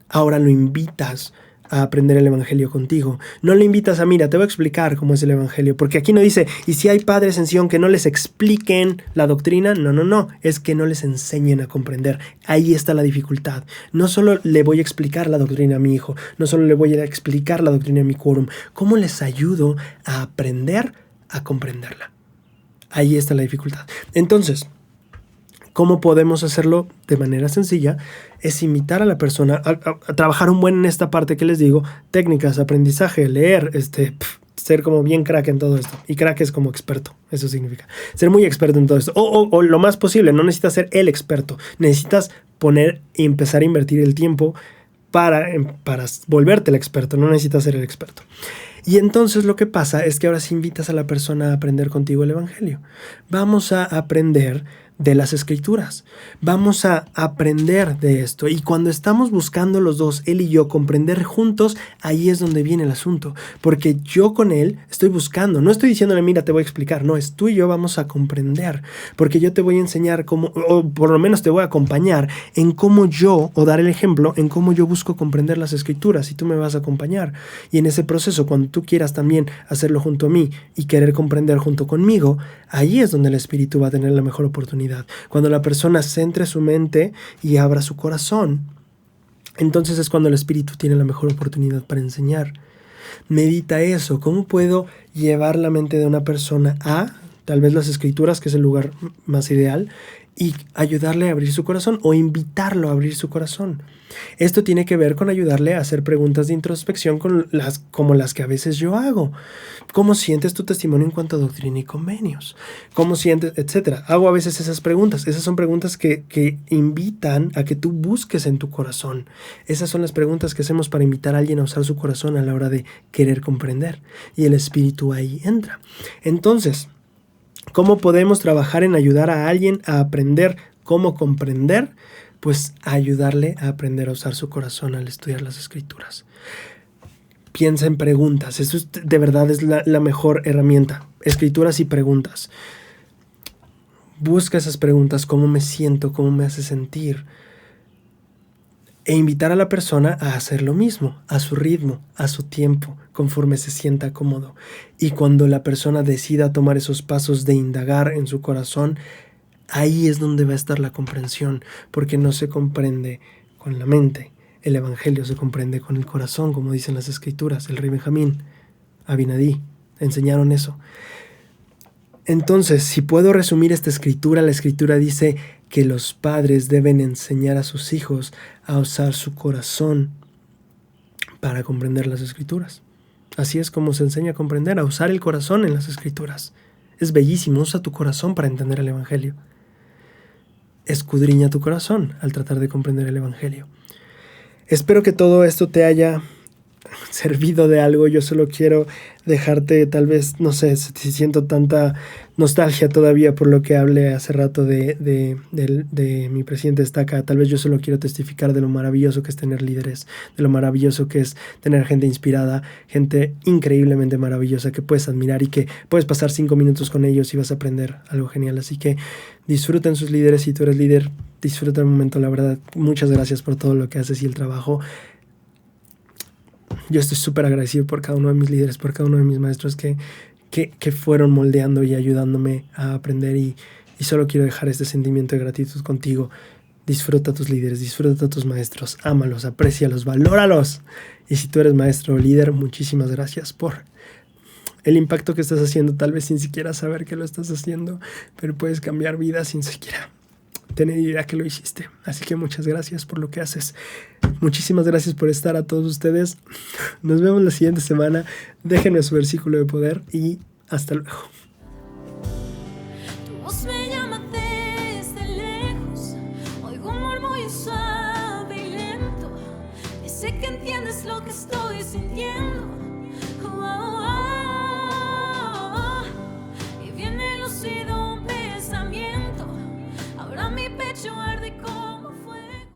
Speaker 1: ahora lo invitas a aprender el Evangelio contigo. No le invitas a, mira, te voy a explicar cómo es el Evangelio, porque aquí no dice, y si hay padres en Sion que no les expliquen la doctrina, no, es que no les enseñen a comprender. Ahí está la dificultad. No solo le voy a explicar la doctrina a mi hijo, no solo le voy a explicar la doctrina a mi quórum, ¿cómo les ayudo a aprender a comprenderla? Ahí está la dificultad. Entonces, ¿cómo podemos hacerlo de manera sencilla? Es invitar a la persona a trabajar un buen en esta parte que les digo: técnicas, aprendizaje, leer, ser como bien crack en todo esto. Y crack es como experto, eso significa ser muy experto en todo esto. O lo más posible, no necesitas ser el experto, necesitas poner y empezar a invertir el tiempo para volverte el experto, no necesitas ser el experto. Y entonces lo que pasa es que ahora sí invitas a la persona a aprender contigo el Evangelio. Vamos a aprender de las Escrituras. Vamos a aprender de esto. Y cuando estamos buscando los dos, él y yo, comprender juntos, ahí es donde viene el asunto. Porque yo con él estoy buscando. No estoy diciéndole, mira, te voy a explicar. No, es tú y yo vamos a comprender. Porque yo te voy a enseñar cómo, o por lo menos te voy a acompañar en cómo yo, o dar el ejemplo, en cómo yo busco comprender las Escrituras. Y tú me vas a acompañar. Y en ese proceso, cuando tú quieras también hacerlo junto a mí y querer comprender junto conmigo, ahí es donde el Espíritu va a tener la mejor oportunidad. Cuando la persona centre su mente y abra su corazón, entonces es cuando el Espíritu tiene la mejor oportunidad para enseñar. Medita eso. ¿Cómo puedo llevar la mente de una persona a tal vez las escrituras, que es el lugar más ideal, y ayudarle a abrir su corazón o invitarlo a abrir su corazón. Esto tiene que ver con ayudarle a hacer preguntas de introspección como las que a veces yo hago. ¿Cómo sientes tu testimonio en cuanto a doctrina y convenios? ¿Cómo sientes? Etcétera. Hago a veces esas preguntas. Esas son preguntas que invitan a que tú busques en tu corazón. Esas son las preguntas que hacemos para invitar a alguien a usar su corazón a la hora de querer comprender. Y el espíritu ahí entra. Entonces, ¿cómo podemos trabajar en ayudar a alguien a aprender cómo comprender? Pues ayudarle a aprender a usar su corazón al estudiar las escrituras. Piensa en preguntas. Eso de verdad es la mejor herramienta. Escrituras y preguntas. Busca esas preguntas. ¿Cómo me siento? ¿Cómo me hace sentir? E invitar a la persona a hacer lo mismo, a su ritmo, a su tiempo, conforme se sienta cómodo. Y cuando la persona decida tomar esos pasos de indagar en su corazón, ahí es donde va a estar la comprensión, porque no se comprende con la mente. El evangelio se comprende con el corazón, como dicen las escrituras. El rey Benjamín, Abinadí, enseñaron eso. Entonces, si puedo resumir esta escritura, la escritura dice que los padres deben enseñar a sus hijos a usar su corazón para comprender las escrituras. Así es como se enseña a comprender, a usar el corazón en las escrituras. Es bellísimo, usa tu corazón para entender el evangelio. Escudriña tu corazón al tratar de comprender el evangelio. Espero que todo esto te haya servido de algo. Yo solo quiero dejarte, tal vez, no sé, si siento tanta nostalgia todavía por lo que hablé hace rato de mi presidente Estaca. Tal vez yo solo quiero testificar de lo maravilloso que es tener líderes, de lo maravilloso que es tener gente inspirada, gente increíblemente maravillosa que puedes admirar y que puedes pasar 5 minutos con ellos y vas a aprender algo genial. Así que disfruten sus líderes. Si tú eres líder, disfruta el momento, la verdad. Muchas gracias por todo lo que haces y el trabajo. Yo estoy súper agradecido por cada uno de mis líderes, por cada uno de mis maestros que fueron moldeando y ayudándome a aprender, y solo quiero dejar este sentimiento de gratitud contigo. Disfruta a tus líderes, disfruta a tus maestros, ámalos, aprécialos, valóralos. Y si tú eres maestro o líder, muchísimas gracias por el impacto que estás haciendo, tal vez sin siquiera saber que lo estás haciendo, pero puedes cambiar vidas sin siquiera tener idea que lo hiciste. Así que muchas gracias por lo que haces. Muchísimas gracias por estar a todos ustedes. Nos vemos la siguiente semana. Déjenme su versículo de poder y hasta luego.
Speaker 2: Tu voz me llama desde lejos. Oigo un murmullo suave y lento. Y sé que entiendes lo que estoy sintiendo. Oh, oh, oh.